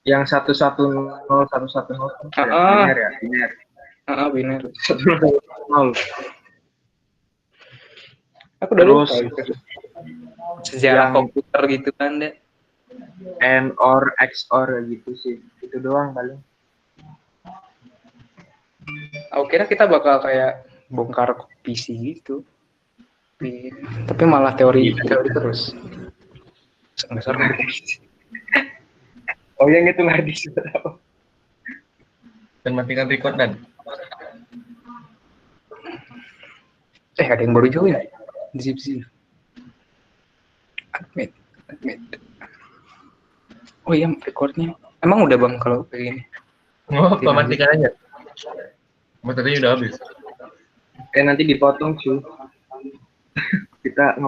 Yang 110, 110. Biner ya? Biner. Biner. 110. Aku udah lupa Terus gitu. Sejarah komputer gitu kan deh. and or XOR gitu sih. Itu doang paling. Aku kira kita bakal kayak bongkar PC gitu. Tapi malah teori terus. Seru. Oh yang itu nggak di Dan matikan record dan. Ada yang baru join di Zipsi. Admit. Oh iya recordnya. Emang udah Bang kalau kayak gini? Matikan aja. Materinya udah habis. Nanti dipotong cuy. Kita ngomong